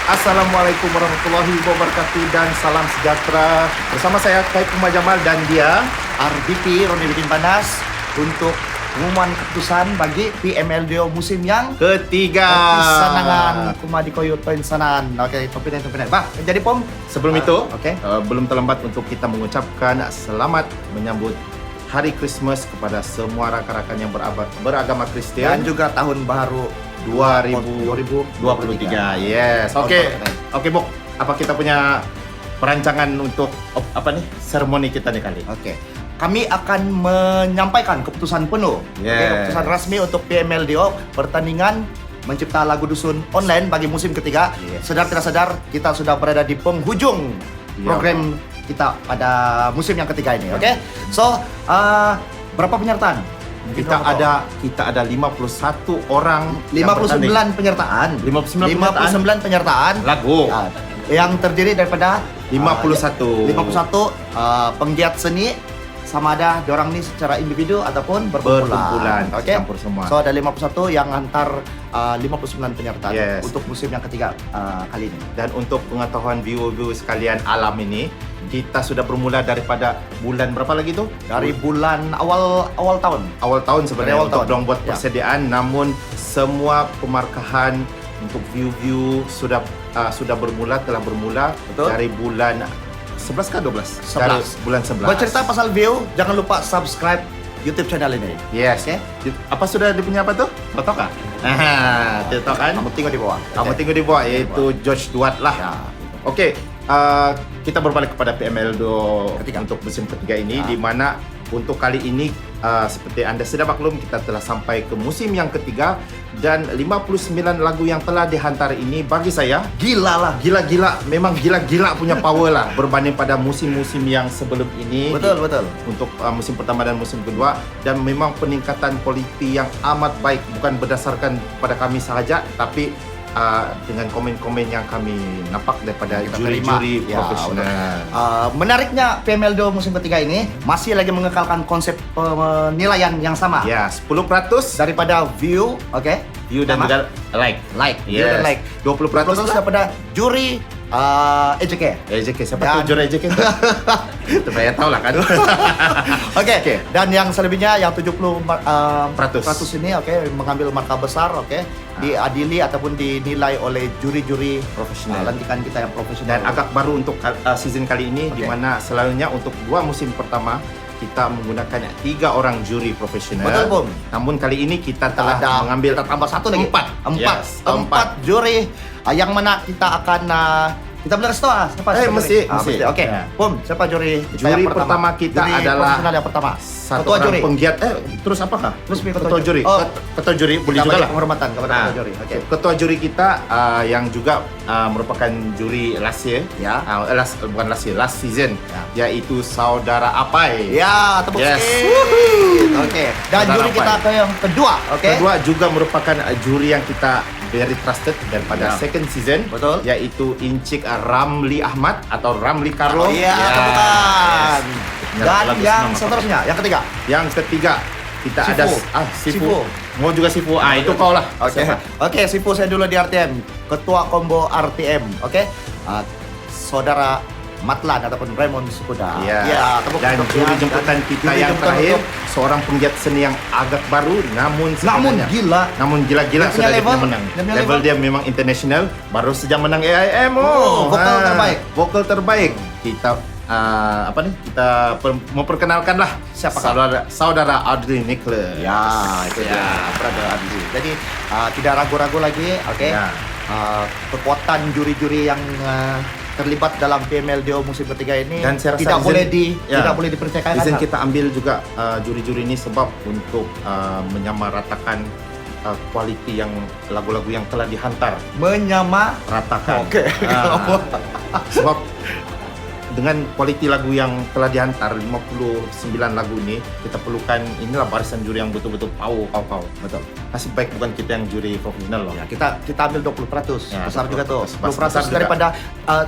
Assalamualaikum warahmatullahi wabarakatuh dan salam sejahtera. Bersama saya Kaib Umar Jamal dan dia RDP Roni Bikin Panas untuk pengumuman keputusan bagi PMLDO musim yang ketiga. Sanangan Kumadi Koyot Sanan. Oke, topin. Bah, jadi pom Sebelum itu, oke. belum terlambat untuk kita mengucapkan selamat menyambut Hari Christmas kepada semua rakan-rakan yang beragama Dan Kristen juga tahun baru 2023. Yes. Oke, Bok. Apa kita punya perancangan untuk seremoni kita nih kali? Oke. Kami akan menyampaikan keputusan penuh, keputusan resmi untuk PMLDO pertandingan mencipta lagu dusun online bagi musim ketiga. Sadar tidak sadar kita sudah berada di penghujung program kita pada musim yang ketiga ini. Oke. So, berapa penyertaan? Kita ada 51 orang 59 penyertaan. 59 penyertaan lagu yang terdiri daripada 51 penggiat seni, sama ada diorang ini secara individu ataupun berkumpulan. Oke. Campur semua. So ada 51 yang antar 59 penyertaan untuk musim yang ketiga kali ini. Dan untuk pengetahuan view sekalian alam ini, kita sudah bermula daripada bulan berapa lagi tuh? Dari bulan awal tahun. Awal tahun sebenarnya Awal untuk tahun. dong buat persediaan, namun semua pemarkahan untuk view telah bermula Betul. dari bulan 11 kah 12? 11. Dari bulan 11. Bercerita pasal view, jangan lupa subscribe YouTube channel ini. Yes. Oke. Apa sudah dipunya apa tuh? TikTok kah? TikTok kan? Kamu tengok di bawah. Kamu tengok di bawah, yaitu George Duat lah. Ya. Oke, kita berbalik kepada PMLDO untuk musim ketiga ini, di mana untuk kali ini seperti Anda sudah maklum, kita telah sampai ke musim yang ketiga dan 59 lagu yang telah dihantar ini bagi saya Gila. memang gila punya power lah berbanding pada musim-musim yang sebelum ini. Betul. Untuk musim pertama dan musim kedua, dan memang peningkatan kualiti yang amat baik, bukan berdasarkan pada kami sahaja, tapi dengan komen-komen yang kami nampak daripada juri-juri profesional. Menariknya PMLDO musim ketiga ini masih lagi mengekalkan konsep penilaian yang sama. Ya, 10% Daripada view, oke. view dan juga like. View dan like. 20% daripada juri EJK. EJK, siapa tuh juri EJK? Itu saya tahu lah kan. Oke. Dan yang selebihnya yang 70% Peratus. ini mengambil markah besar, diadili ataupun dinilai oleh juri-juri Profesional. lantikan kita yang profesional. Dan agak baru untuk season kali ini, di mana selalunya untuk 2 musim pertama kita menggunakan 3 orang juri profesional. Betul, Bung. Namun kali ini kita telah ada mengambil kita tambah satu lagi. 4. Yes, 4 juri yang mana kita akan kita benar siapa? Mesti. Oke. Ya. Bum, siapa juri kita Juri yang pertama kita juri adalah profesional yang pertama. Satu Ketua orang juri. penggiat. Terus apakah? Terus ketua juri. Oh, Ketua juri boleh kita juga beri lah. penghormatan kepada ketua juri. Oke. Ketua juri kita yang juga merupakan juri last year. Ya. Bukan last season. Yaitu Saudara Apai. Ya, tepuk Yes. sedikit. Oke. Dan Saudara juri kita Apai. yang kedua, Kedua juga merupakan juri yang kita very trusted daripada second season. Betul. Yaitu Encik Ramli Ahmad atau Ramli Carlo. tepukan. Yes. Dan Lagu yang senang seterusnya, yang ketiga. Yang ketiga kita Sifu. ada Sifu. Mau juga Sifu. Itu kau lah. Oke, Sifu saya dulu di RTM, ketua combo RTM. Saudara Matlan ataupun Raymond Sukuda. Ya, dan juri jemputan kita yang terakhir, seorang penggiat seni yang agak baru, namun gila Dia sudah punya dia menang. Dia punya Level dia memang international, baru saja menang AIM. Vokal terbaik. Kita kita memperkenalkan lah saudara Audrey Nicholas. Ya, itu dia, saudara Audrey. Jadi tidak ragu-ragu lagi, kekuatan juri-juri yang terlibat dalam PMLDO musim ketiga ini Dan saya rasa tidak boleh dipercayai. Izin kita ambil juga juri-juri ini sebab untuk menyamaratakan kualiti yang lagu-lagu yang telah dihantar. Menyamaratakan. Oke. Sebab dengan kualiti lagu yang telah dihantar 59 lagu ini, kita perlukan inilah barisan juri yang betul-betul power. Betul. Nasib baik bukan kita yang juri profesional loh. Ya, kita ambil 20%. Ya, besar juga tuh. 20% 20% daripada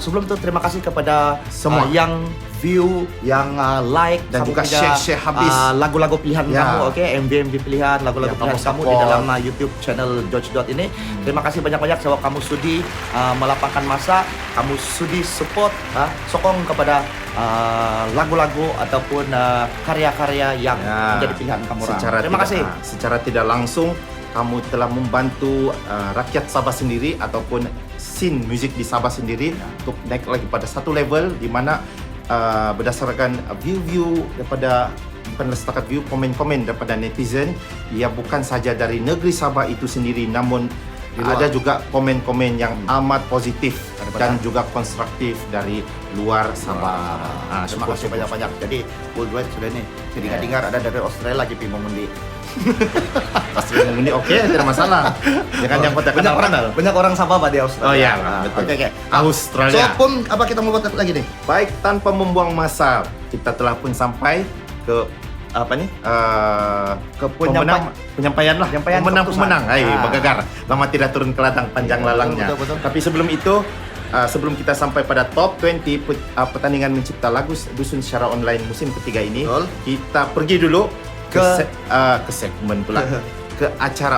sebelum itu terima kasih kepada semua yang view, yang like, Dan kamu juga share habis. lagu-lagu pilihan Ya. kamu, oke, MV pilihan, lagu-lagu Yang pilihan kamu kamu di support. dalam YouTube channel George Dot ini. Terima kasih banyak-banyak sebab kamu sudi melapangkan masa, kamu sudi support, sokong kepada lagu-lagu ataupun karya-karya yang Ya, menjadi pilihan kamu orang. Terima tidak, kasih. secara tidak langsung kamu telah membantu rakyat Sabah sendiri ataupun scene muzik di Sabah sendiri untuk naik lagi pada satu level di mana berdasarkan view-view daripada, bukan setakat view, komen-komen daripada netizen, ia bukan saja dari negeri Sabah itu sendiri, namun Di luar. ada juga komen-komen yang amat positif Daripada- dan juga konstruktif dari luar Sabah. Terima kasih banyak-banyak. Jadi worldwide sudah nih. Jadi dengar ada dari Australia lagi pi mau mengundi. Pasti ini oke, tidak masalah. Jangan yang pada banyak orang, kenal. banyak orang Sabah Pak, di Australia. Oh iya, Ah, betul. Oke, oke. So, Australia. pun apa kita mau buat lagi nih? Baik, tanpa membuang masa, kita telah pun sampai ke apa nih? Ke penyampaian lah. Penyampaian keputusan. Pemenang. Hai, Ah. Bagagar. Lama tidak turun ke ladang panjang Iya, lalangnya. betul. Tapi sebelum itu, sebelum kita sampai pada top 20 pertandingan mencipta lagu dusun secara online musim ketiga ini, Betul. kita pergi dulu Ke- ke segmen pula. Ke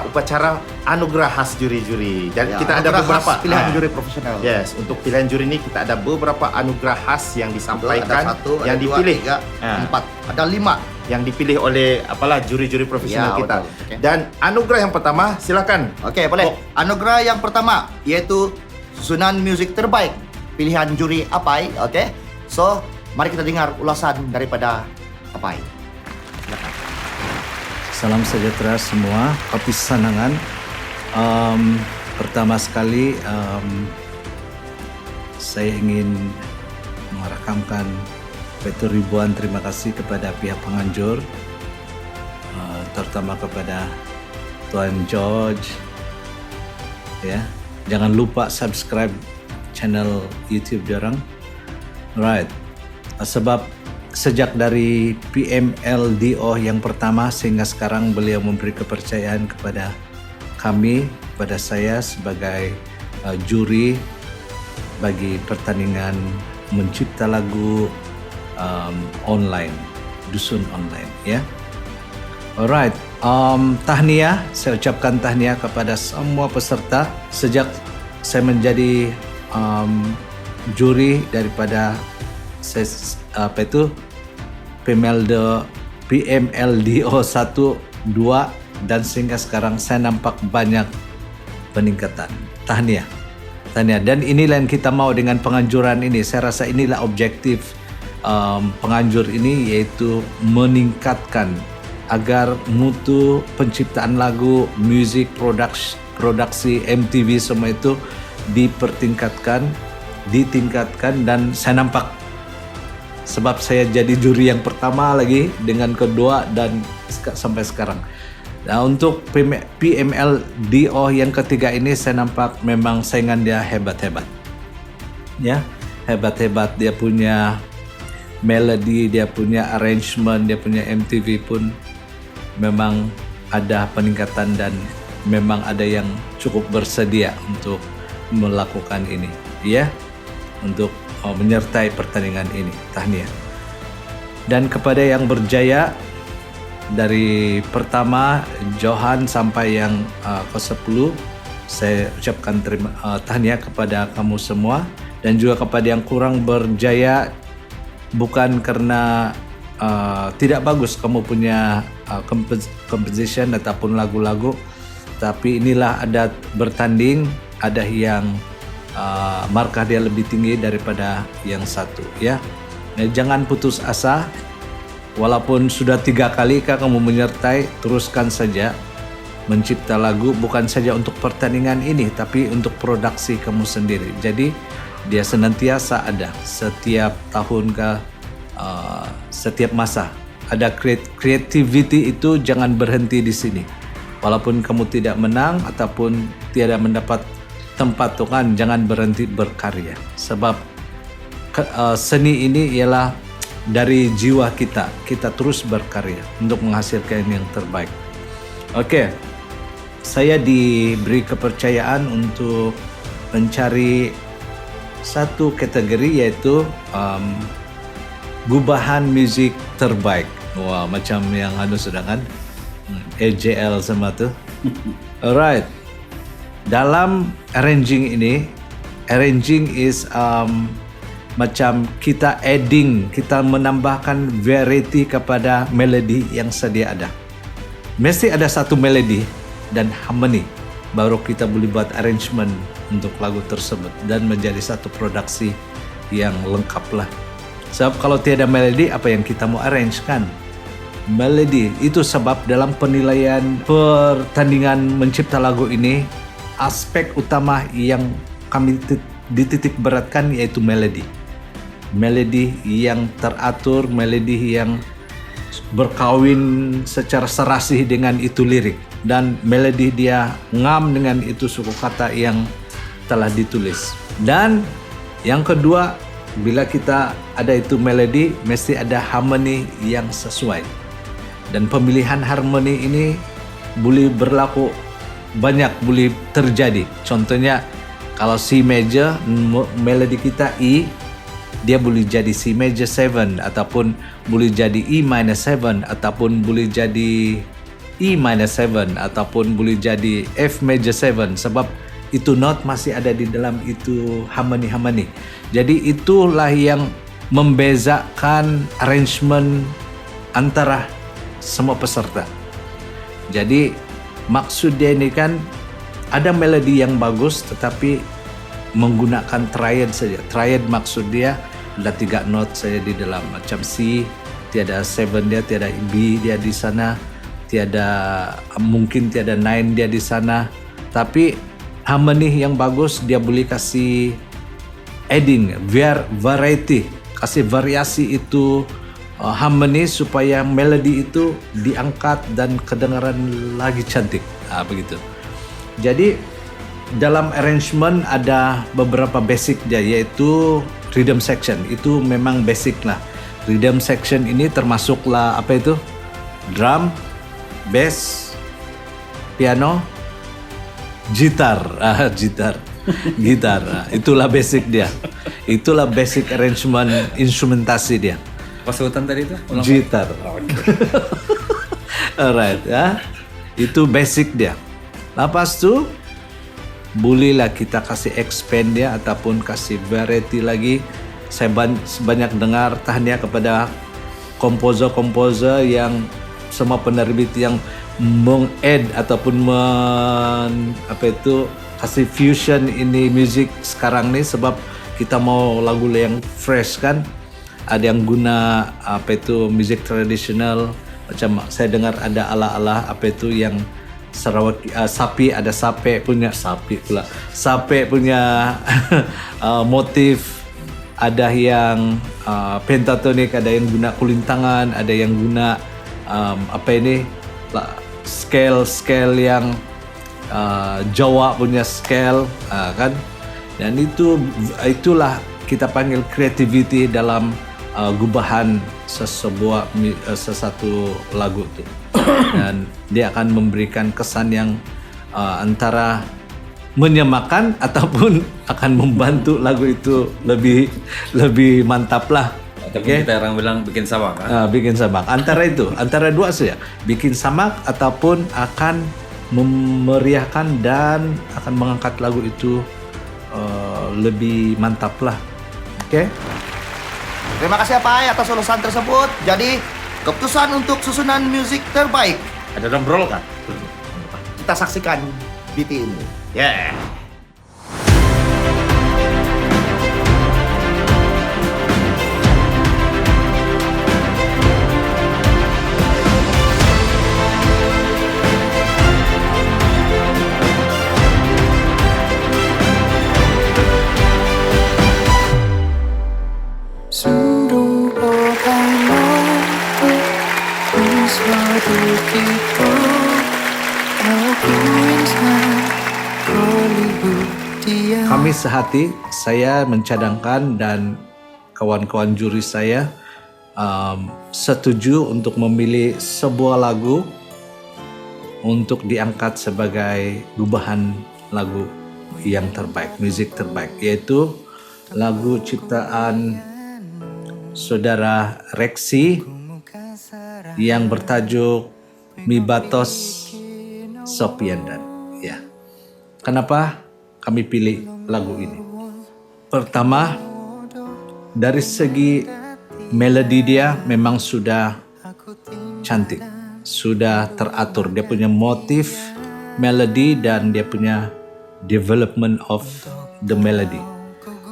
upacara anugerah khas juri-juri. Dan Ya, kita ada anugerah beberapa khas pilihan Ah. juri profesional. Yes, untuk pilihan juri ini kita ada beberapa anugerah khas yang Betul, disampaikan, ada 1, yang ada 2, dipilih, 3, Ah. 4, ada 5. yang dipilih oleh apalah juri-juri profesional Ya, kita. betul. Oke. Dan anugerah yang pertama, silakan. Oke, boleh. Anugerah yang pertama yaitu susunan musik terbaik pilihan juri Apai. Oke. So, mari kita dengar ulasan daripada Apai. Silakan. Salam sejahtera semua, kopi sanangan. Pertama sekali saya ingin merakamkan ribuan terima kasih kepada pihak penganjur, terutama kepada Tuan George. Ya, jangan lupa subscribe channel YouTube diorang. Right, sebab sejak dari PMLDO yang pertama sehingga sekarang beliau memberi kepercayaan kepada kami, kepada saya sebagai juri bagi pertandingan mencipta lagu online, dusun online, ya. Alright, tahniah, saya ucapkan tahniah kepada semua peserta sejak saya menjadi juri daripada PMLDO 1, 2 dan sehingga sekarang saya nampak banyak peningkatan. Tahniah. Dan inilah yang kita mau dengan penganjuran ini. Saya rasa inilah objektif penganjur ini, yaitu meningkatkan agar mutu penciptaan lagu, musik, produksi MTV semua itu ditingkatkan dan saya nampak, sebab saya jadi juri yang pertama lagi dengan kedua dan sampai sekarang. Nah, untuk PMLDO yang ketiga ini saya nampak memang saingan dia hebat-hebat. Ya, hebat-hebat, dia punya melody, dia punya arrangement, dia punya MTV pun memang ada peningkatan dan memang ada yang cukup bersedia untuk melakukan ini, ya, untuk menyertai pertandingan ini. Tahniah. Dan kepada yang berjaya dari pertama Johan sampai yang ke-10, saya ucapkan tahniah kepada kamu semua, dan juga kepada yang kurang berjaya, bukan karena tidak bagus kamu punya composition ataupun lagu-lagu, tapi inilah adat bertanding, ada yang markah dia lebih tinggi daripada yang satu, ya. Nah, jangan putus asa. Walaupun sudah 3 kali kamu menyertai, teruskan saja mencipta lagu, bukan saja untuk pertandingan ini, tapi untuk produksi kamu sendiri. Jadi dia senantiasa ada setiap tahun setiap masa. Ada creativity itu jangan berhenti di sini. Walaupun kamu tidak menang ataupun tidak mendapat tempat Tuhan, jangan berhenti berkarya. Sebab seni ini ialah dari jiwa kita terus berkarya untuk menghasilkan yang terbaik. Oke, saya diberi kepercayaan untuk mencari satu kategori, yaitu gubahan musik terbaik. Wah, macam yang sedangkan AJL sama tuh. Alright. Dalam arranging ini, arranging is macam kita adding, kita menambahkan variety kepada melodi yang sedia ada. Mesti ada satu melodi dan harmony, baru kita boleh buat arrangement untuk lagu tersebut dan menjadi satu produksi yang lengkap lah. Sebab kalau tiada melodi, apa yang kita mau arrange kan? Melodi. Itu sebab dalam penilaian pertandingan mencipta lagu ini, aspek utama yang kami dititik beratkan yaitu melodi. Melodi yang teratur, melodi yang berkawin secara serasih dengan itu lirik. Dan melodi dia ngam dengan itu suku kata yang telah ditulis. Dan yang kedua, bila kita ada itu melodi, mesti ada harmoni yang sesuai. Dan pemilihan harmoni ini boleh berlaku banyak, boleh terjadi. Contohnya, kalau C major, melodi kita E, dia boleh jadi C major 7, ataupun boleh jadi E minor 7, ataupun boleh jadi E minor 7, ataupun boleh jadi F major 7, sebab itu note masih ada di dalam itu harmony. Jadi itulah yang membezakan arrangement antara semua peserta. Jadi maksud dia ini kan ada melodi yang bagus tetapi menggunakan triad saja. Triad maksud dia ada 3 note saja di dalam, macam C, tiada 7 dia, tiada B dia di sana, mungkin tiada 9 dia di sana. Tapi harmony yang bagus dia boleh kasih adding, variety, kasih variasi itu harmony supaya melodi itu diangkat dan kedengaran lagi cantik. Begitu. Jadi dalam arrangement ada beberapa basic dia, yaitu rhythm section. Itu memang basic lah. Rhythm section ini termasuklah apa itu? Drum, bass, piano, gitar. Itulah basic dia. Itulah basic arrangement instrumentasi dia. Pasutan tadi itu? Gitar. Alright, ya. Itu basic dia. Lepas tu bolehlah kita kasih expand dia ataupun kasih variety lagi. Saya banyak dengar tahniah kepada komposer-komposer yang semua penerbit yang meng-add ataupun kasih fusion ini music sekarang ni, sebab kita mau lagu yang fresh kan. Ada yang guna music tradisional, macam saya dengar ada ala-ala yang Sarawak, sapi, ada sape punya motif, ada yang pentatonik, ada yang guna kulintangan, ada yang guna scale yang Jawa punya scale kan. Dan itulah kita panggil creativity dalam gubahan sesuatu lagu itu. Dan dia akan memberikan kesan yang antara menyemakan ataupun akan membantu lagu itu lebih mantap lah. Ataupun kita orang bilang bikin samak kan? Bikin samak. Antara dua saja. Bikin samak ataupun akan memeriahkan dan akan mengangkat lagu itu lebih mantap lah. Oke? Terima kasih Pak atas ulasan tersebut. Jadi keputusan untuk susunan musik terbaik, Ada drum roll kan? kita saksikan BT ini. Yeah. Kami sehati, saya mencadangkan dan kawan-kawan juri saya setuju untuk memilih sebuah lagu untuk diangkat sebagai gubahan lagu yang terbaik, musik terbaik, yaitu lagu ciptaan Saudara Reksi yang bertajuk Mibatos Sopiandan. Ya. Kenapa kami pilih lagu ini? Pertama, dari segi melodi dia memang sudah cantik, sudah teratur. Dia punya motif melodi dan dia punya development of the melody.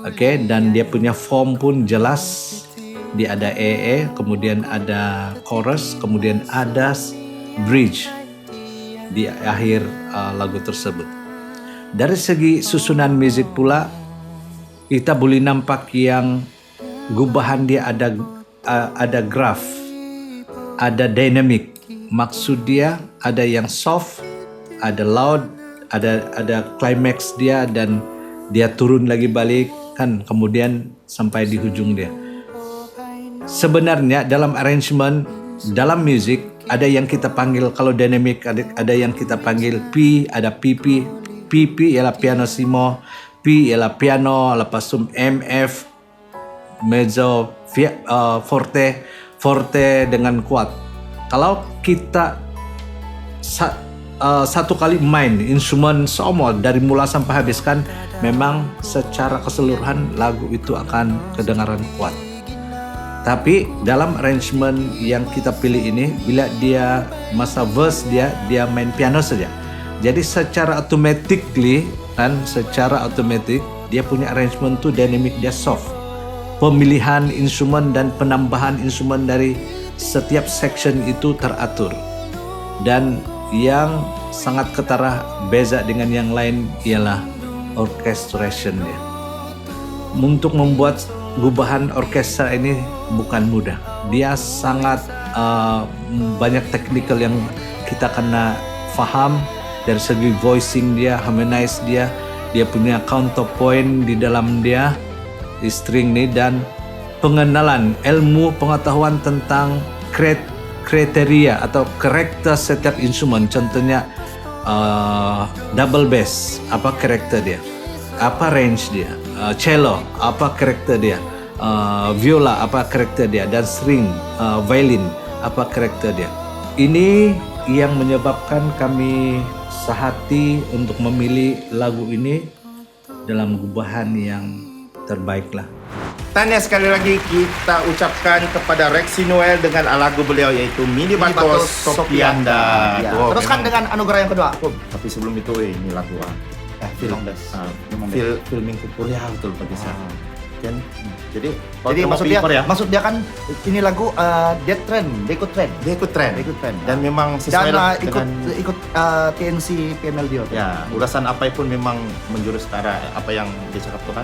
Oke, dan dia punya form pun jelas. Dia ada EE, kemudian ada chorus, kemudian ada bridge di akhir lagu tersebut. Dari segi susunan musik pula, kita boleh nampak yang gubahan dia ada graph, ada dynamic. Maksud dia ada yang soft, ada loud, ada climax dia dan dia turun lagi balik kan, kemudian sampai di hujung dia. Sebenarnya dalam arrangement, dalam musik ada yang kita panggil, kalau dynamic ada yang kita panggil P, ada PP. PP ialah pianissimo, P ialah piano, lepas itu MF, mezzo, forte dengan kuat. Kalau kita satu kali main instrumen semua dari mula sampai habis kan, memang secara keseluruhan lagu itu akan kedengaran kuat. Tapi dalam arrangement yang kita pilih ini, bila dia masa verse dia main piano saja. Jadi secara automatically kan, secara otomatis dia punya arrangement tu dynamic dia soft. Pemilihan instrumen dan penambahan instrumen dari setiap section itu teratur. Dan yang sangat ketara beza dengan yang lain ialah orchestration dia. Untuk membuat gubahan orkestra ini bukan mudah. Dia sangat banyak technical yang kita kena faham dari segi voicing dia, harmonize dia punya counterpoint di dalam dia di string ni, dan pengenalan ilmu pengetahuan tentang kriteria atau karakter setiap instrumen. Contohnya double bass, apa karakter dia, apa range dia, cello, apa karakter dia, viola, apa karakter dia, dan string, violin, apa karakter dia. Ini yang menyebabkan kami sehati untuk memilih lagu ini dalam gubahan yang terbaik lah. Tahniah sekali lagi kita ucapkan kepada Reksi Noel dengan lagu beliau yaitu Mibatos Sopiandan. Ya. Oh, Teruskan dengan anugerah yang kedua. Oh, tapi sebelum itu ini lagu filming Korea betul bagi saya. Kan? Jadi maksud dia kan ini lagu dia ikut trend. Dan memang sesuai dan dengan ikut TNC PML Dio. Ya, ulasan apa pun memang menjurus ke arah apa yang dicakap Tuhan.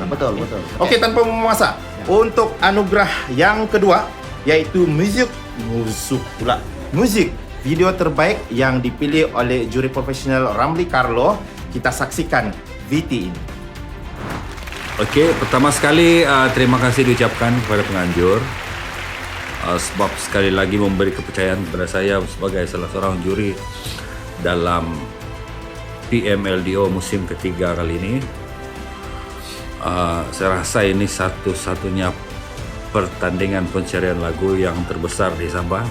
Betul. Oke, tanpa memasa. Untuk anugerah yang kedua yaitu musik video terbaik yang dipilih oleh juri profesional Ramli Carlo. Kita saksikan VT ini. Okey, pertama sekali terima kasih diucapkan kepada penganjur sebab sekali lagi memberi kepercayaan kepada saya sebagai salah seorang juri dalam PMLDO musim ketiga kali ini. Saya rasa ini satu-satunya pertandingan pencarian lagu yang terbesar di Sabah.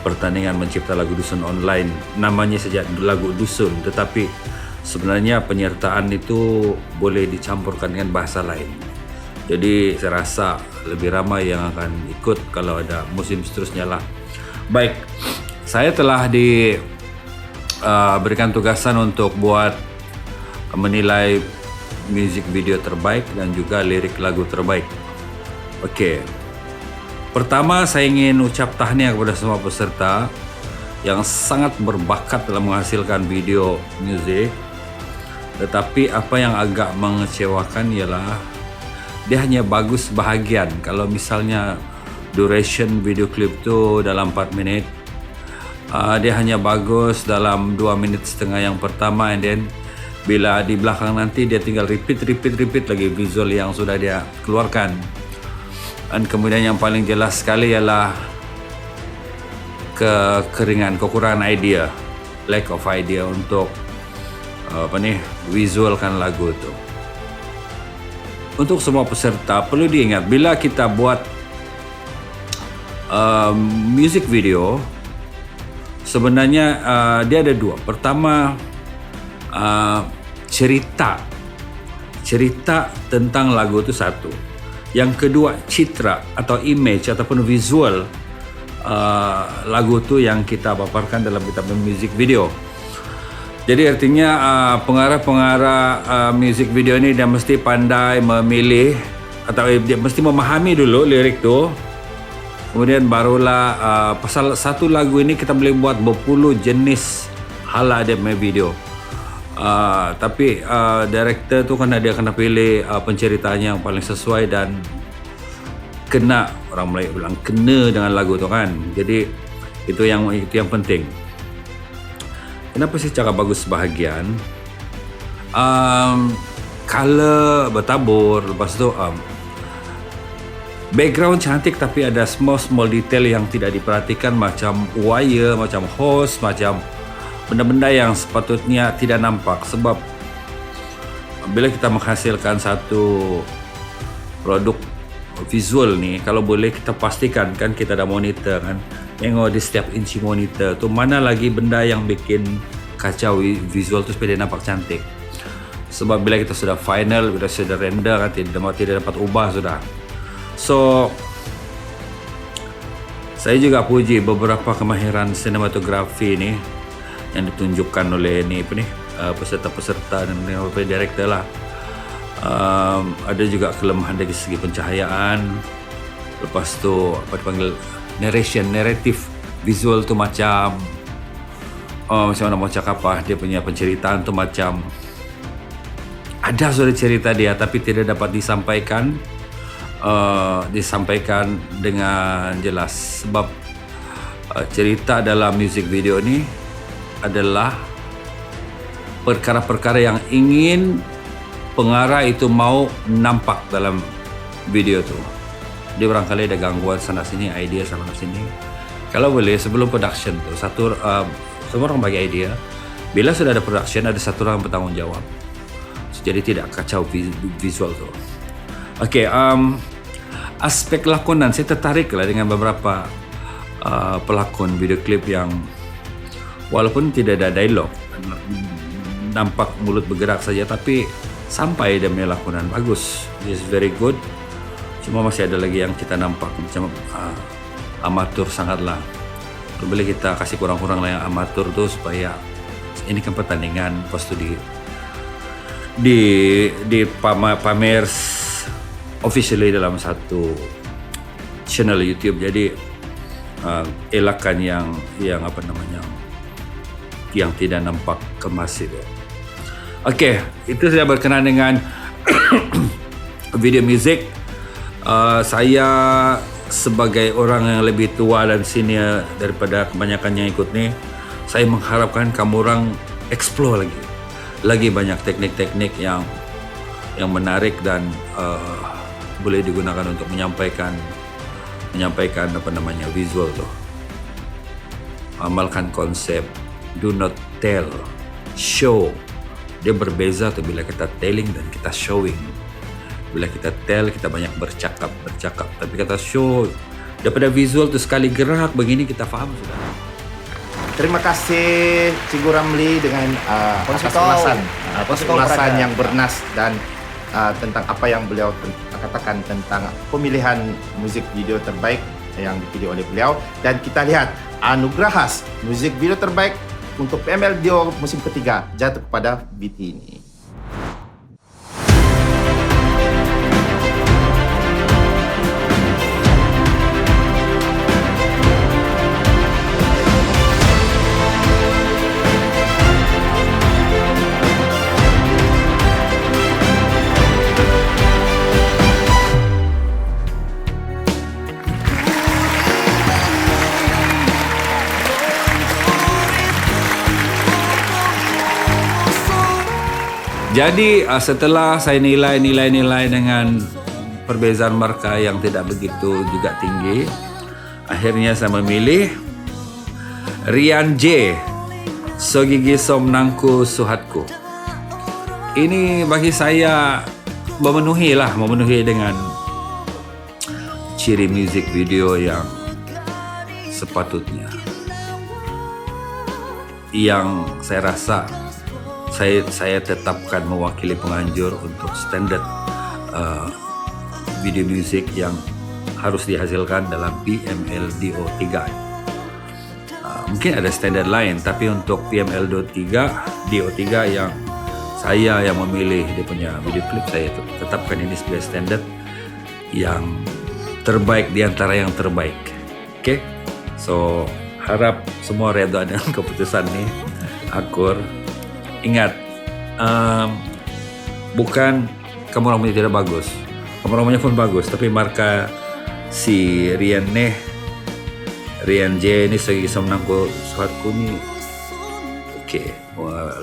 Pertandingan mencipta lagu dusun online. Namanya saja lagu dusun, tetapi sebenarnya penyertaan itu boleh dicampurkan dengan bahasa lain. Jadi saya rasa lebih ramai yang akan ikut kalau ada musim seterusnya lah. Baik, saya telah diberikan tugasan untuk buat menilai music video terbaik dan juga lirik lagu terbaik. Okey. Pertama saya ingin ucap tahniah kepada semua peserta yang sangat berbakat dalam menghasilkan video music. Tetapi apa yang agak mengecewakan ialah dia hanya bagus bahagian. Kalau misalnya duration video klip tu dalam 4 minit, dia hanya bagus dalam 2 minit setengah yang pertama, and then bila di belakang nanti dia tinggal repeat lagi visual yang sudah dia keluarkan. Dan kemudian yang paling jelas sekali ialah kekurangan idea, lack of idea untuk visualkan lagu itu. Untuk semua peserta perlu diingat, bila kita buat music video sebenarnya dia ada dua. Pertama, cerita tentang lagu itu satu. Yang kedua, citra atau image ataupun visual lagu itu yang kita paparkan dalam kita music video. Jadi artinya pengarah music video ini dia mesti pandai memilih atau dia mesti memahami dulu lirik tu. Kemudian barulah pasal satu lagu ini kita boleh buat berpuluh jenis hala dia punya video. Tapi director tu kan dia kena pilih penceritanya yang paling sesuai dan kena, orang Melayu bilang kena dengan lagu tu kan. Jadi itu yang penting. Kenapa sih cakap bagus sebahagian? Color bertabur, lepas tu background cantik tapi ada small detail yang tidak diperhatikan, macam wire, macam hose, macam benda-benda yang sepatutnya tidak nampak. Sebab bila kita menghasilkan satu produk visual ni, kalau boleh kita pastikan kan kita ada monitor kan, tengok di setiap inci monitor tu mana lagi benda yang bikin kacau visual tu supaya dia nampak cantik. Sebab bila kita sudah final, bila sudah render kan tidak dapat ubah sudah. So saya juga puji beberapa kemahiran sinematografi ni yang ditunjukkan oleh peserta-peserta dan director lah. Ada juga kelemahan dari segi pencahayaan. Lepas tu apa dipanggil narrative visual tu macam mana mau cakap apa, dia punya penceritaan tu macam ada sudah cerita dia tapi tidak dapat disampaikan dengan jelas. Sebab cerita dalam music video ni adalah perkara-perkara yang ingin pengarah itu mau nampak dalam video tu. Dia barangkali ada gangguan sana sini, idea sana sini. Kalau boleh sebelum production tu semua orang bagi idea. Bila sudah ada production, ada satu orang bertanggung jawab. Jadi tidak kacau visual tu. Okey, aspek lakonan saya tertarik lah dengan beberapa pelakon video klip yang walaupun tidak ada dialog, nampak mulut bergerak saja, tapi sampai dia punya lakonan bagus. It's very good. Cuma masih ada lagi yang kita nampak macam amatur sangatlah. Boleh kita kasih kurang-kurang lah yang amatur tu supaya ini kan pertandingan, lepas tu di pamer officially dalam satu channel YouTube. Jadi elakkan yang apa namanya yang tidak nampak kemas itu. Okey, itu saya berkenaan dengan video music. Saya sebagai orang yang lebih tua dan senior daripada kebanyakan yang ikut ni, saya mengharapkan kamu orang explore lagi banyak teknik-teknik yang menarik dan boleh digunakan untuk menyampaikan apa namanya visual tu. Amalkan konsep do not tell, show. Dia berbeza tu bila kita telling dan kita showing. Bila kita tell, kita banyak bercakap. Tapi kata show, daripada visual tu sekali gerak begini kita faham sudah. Terima kasih Cikgu Ramli dengan atas ulasan yang bernas dan tentang apa yang beliau katakan tentang pemilihan muzik video terbaik yang dipilih oleh beliau. Dan kita lihat anugerah khas muzik video terbaik untuk PML Dio musim ketiga jatuh kepada BT ini. Jadi setelah saya nilai dengan perbezaan markah yang tidak begitu juga tinggi, akhirnya saya memilih Rian J. Sogigi Somnangku Suhatku. Ini bagi saya memenuhi dengan ciri music video yang sepatutnya. Yang saya rasa saya tetapkan mewakili penganjur untuk standar video musik yang harus dihasilkan dalam PML-DO 3. Mungkin ada standar lain, tapi untuk PML-DO 3 yang saya yang memilih dia punya video klip, saya tetapkan ini sebagai standar yang terbaik di antara yang terbaik. Oke? So, harap semua reda dengan keputusan ini. Akur. Ingat, bukan kamu orangnya tidak bagus. Kamu orangnya pun bagus, tapi marka si Rian J ini segi semenang ko suatku ni oke,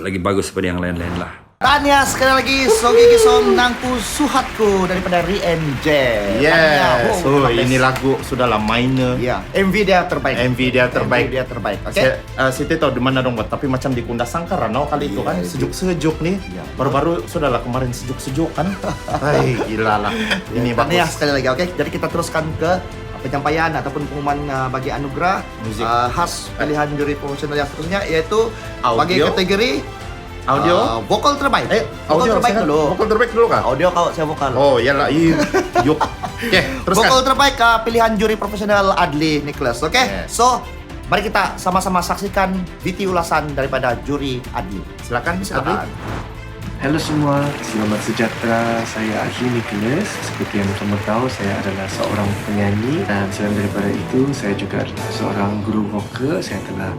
lagi bagus daripada yang lain-lain lah. Tanya sekali lagi Sogi Gisom Nangku Suhatku daripada Rian J. Yeah. So ini lagu sudahlah minor. Ya, MV dia terbaik. MV dia terbaik. Oke. Saya tahu di mana dong buat, tapi macam di Kunda Sangkara kali itu kan sejuk-sejuk nih. Baru-baru sudahlah kemarin sejuk-sejuk kan. Hai, gila lah. Ini Tanya bagus. sekali lagi, oke. Jadi kita teruskan ke penyampaian ataupun pengumuman bagi anugerah Musik. khas pilihan juri profesional yang seterusnya, yaitu Audio. bagi kategori Audio. vokal terbaik. Audio terbaik saya- dulu. Vokal terbaik dulu kah? Audio kau, saya vokal. Oh, iyalah. Yuk. Oke, teruskan. Vokal terbaik pilihan juri profesional Adli Nicholas. Oke. Yes. So, mari kita sama-sama saksikan VT ulasan daripada juri Adli. Silakan, Adli. Halo semua, selamat sejahtera. Saya Adli Nicholas. Seperti yang kamu tahu, saya adalah seorang penyanyi dan selain daripada itu, saya juga adalah seorang guru vokal. Saya telah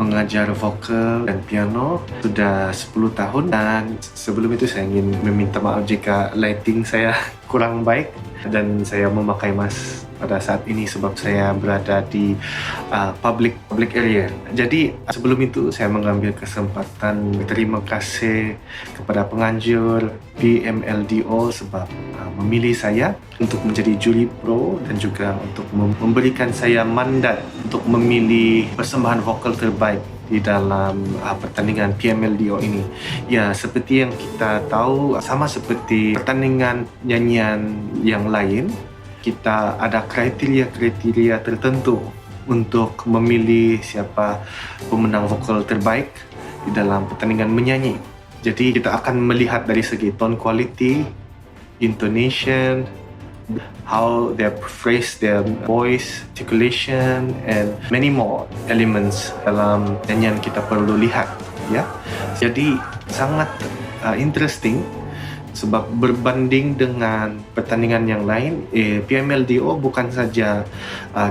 mengajar vokal dan piano sudah 10 tahun dan sebelum itu saya ingin meminta maaf jika lighting saya kurang baik dan saya memakai mask pada saat ini sebab saya berada di public area. Jadi sebelum itu saya mengambil kesempatan berterima kasih kepada penganjur PML-DO sebab memilih saya untuk menjadi juri pro dan juga untuk memberikan saya mandat untuk memilih persembahan vokal terbaik di dalam pertandingan PML-DO ini. Ya, seperti yang kita tahu, sama seperti pertandingan nyanyian yang lain, kita ada kriteria-kriteria tertentu untuk memilih siapa pemenang vokal terbaik di dalam pertandingan menyanyi. Jadi kita akan melihat dari segi tone quality, intonation, how they phrase their voice, articulation, and many more elements dalam nyanyian kita perlu lihat. Ya, jadi sangat interesting. Sebab berbanding dengan pertandingan yang lain, PML-DO bukan saja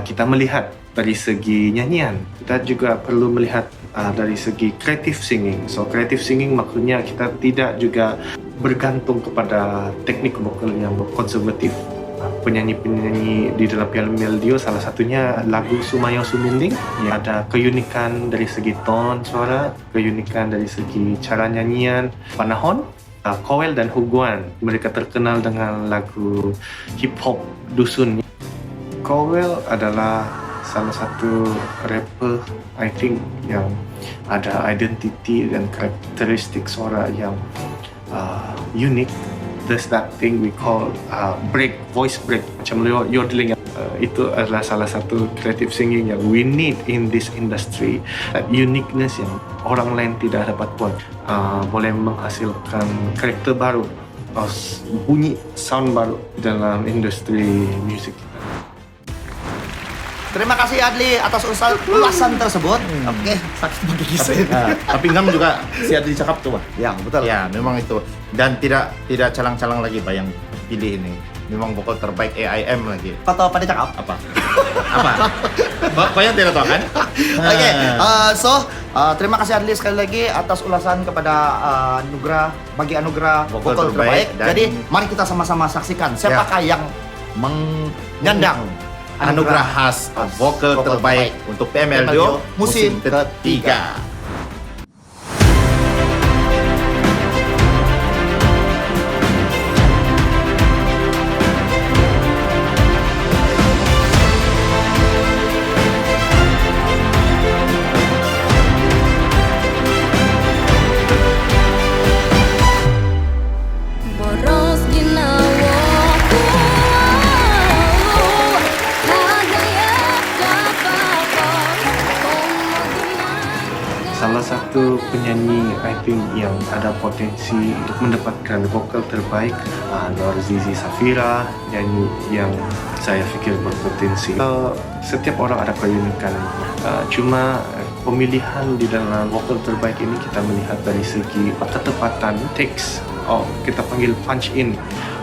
kita melihat dari segi nyanyian, kita juga perlu melihat dari segi creative singing. So creative singing maksudnya kita tidak juga bergantung kepada teknik vokal yang konservatif. Penyanyi-penyanyi di dalam PML-DO salah satunya lagu Sumayo Suminding yang ada keunikan dari segi tone suara, keunikan dari segi cara nyanyian. Panahon, Kowel dan Huguan, mereka terkenal dengan lagu hip hop dusun. Kowel adalah salah satu rapper I think yang ada identiti dan karakteristik suara yang unik. There's that thing we call voice break, macam yodeling. Itu adalah salah satu creative singing yang we need in this industry. That uniqueness yang orang lain tidak dapat buat, boleh menghasilkan karakter baru, bunyi sound baru dalam industri musik. Terima kasih Adli atas ulasan tersebut. Oke, sakit bagi kisah. Tapi ngam juga si Adli cakap tuh, Pak. Ya, betul. Ya, memang itu. Dan tidak calang-calang lagi, Pak, yang pilih ini. Memang vokal terbaik AIM lagi. Kau tahu apa dia cakap? Apa? Kau yang tidak tahu kan? Oke, terima kasih Adli sekali lagi atas ulasan kepada anugerah vokal terbaik. dan- Jadi mari kita sama-sama saksikan siapakah yang menyandang anugerah khas vokal terbaik untuk PML-DO musim ketiga. Boros ginawa ko Kagaya ka pa satu penyanyi I think yang ada potensi untuk mendapatkan vokal terbaik, Norzizi Safira, nyanyi yang saya fikir berpotensi. Setiap orang ada keunikan, cuma pemilihan di dalam vokal terbaik ini kita melihat dari segi ketepatan takes, kita panggil punch in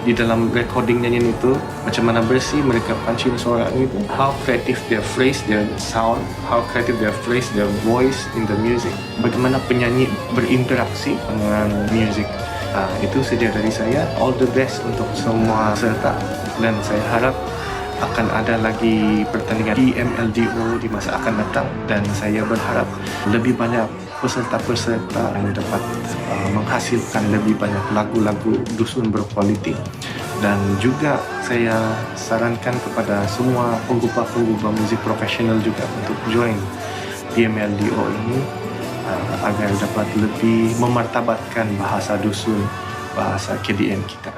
di dalam recording nyanyian itu, macam mana bersih mereka punch in suara itu, how creative their phrase, their sound, how creative their phrase, their voice in the music, bagaimana penyanyi berinteraksi dengan music. Itu saja dari saya. All the best untuk semua peserta, dan saya harap akan ada lagi pertandingan PMLDO di masa akan datang, dan saya berharap lebih banyak peserta-peserta yang dapat menghasilkan lebih banyak lagu-lagu dusun berkualiti. Dan juga saya sarankan kepada semua penggubah-penggubah musik profesional juga untuk join PMLDO ini, agar dapat lebih memartabatkan bahasa dusun, bahasa KDN kita.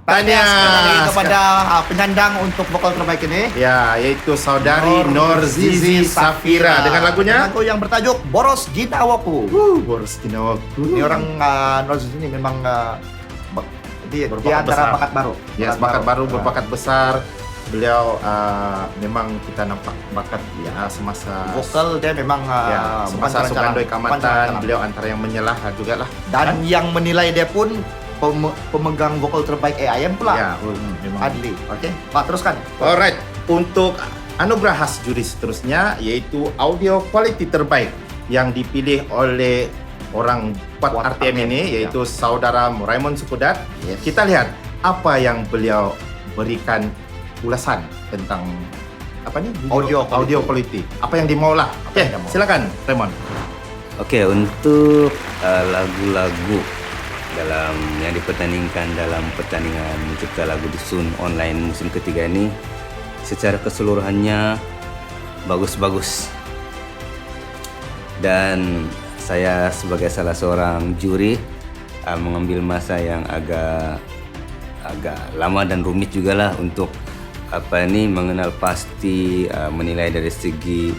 Tahniah sekali lagi kepada penyandang untuk vokal terbaik ini. Ya, yaitu saudari Norzizi Safira dengan lagunya Lagu yang bertajuk Boros Ginawaku. Boros Ginawaku. Ini orang Norzizi ini memang dia Berbakat antara besar. bakat baru. Ya, bakat baru, berbakat besar. Beliau memang kita nampak bakat semasa Vokal dia memang semasa bukan Sugandoi pancaran. Kamatan. Beliau antara yang menyelah juga lah. Dan yang menilai dia pun pemegang vokal terbaik AIM pula. Ya, memang. Adli. Oke, Pak teruskan. Alright, untuk anugerah khas juri seterusnya yaitu audio quality terbaik yang dipilih oleh orang kuat RTM ini, yaitu saudara Raymond Sukudat. Yes. Kita lihat apa yang beliau berikan ulasan tentang apa nih? Audio quality. Apa yang dimaulah. Oke, silakan Raymond. Oke, untuk lagu-lagu dalam yang dipertandingkan dalam pertandingan mencipta lagu dusun online musim ketiga ini, secara keseluruhannya bagus-bagus. Dan saya sebagai salah seorang juri mengambil masa yang agak lama dan rumit juga lah untuk mengenal pasti, menilai dari segi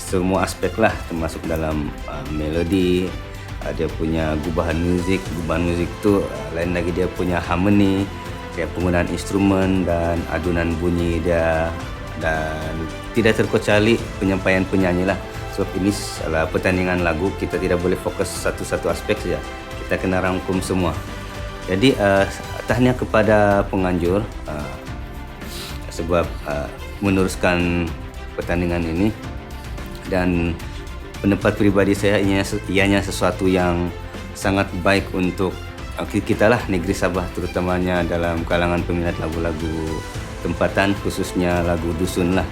semua aspek lah, termasuk dalam melodi, dia punya gubahan musik tu lain lagi, dia punya harmony, dia penggunaan instrumen dan adunan bunyi dia, dan tidak terkecuali penyampaian penyanyi lah. Sebab ini adalah pertandingan lagu, kita tidak boleh fokus satu-satu aspek saja, kita kena rangkum semua. Jadi tahniah kepada penganjur sebab meneruskan pertandingan ini, dan pendapat pribadi saya ianya sesuatu yang sangat baik untuk kita lah, negeri Sabah terutamanya dalam kalangan peminat lagu-lagu tempatan, khususnya lagu dusun lah.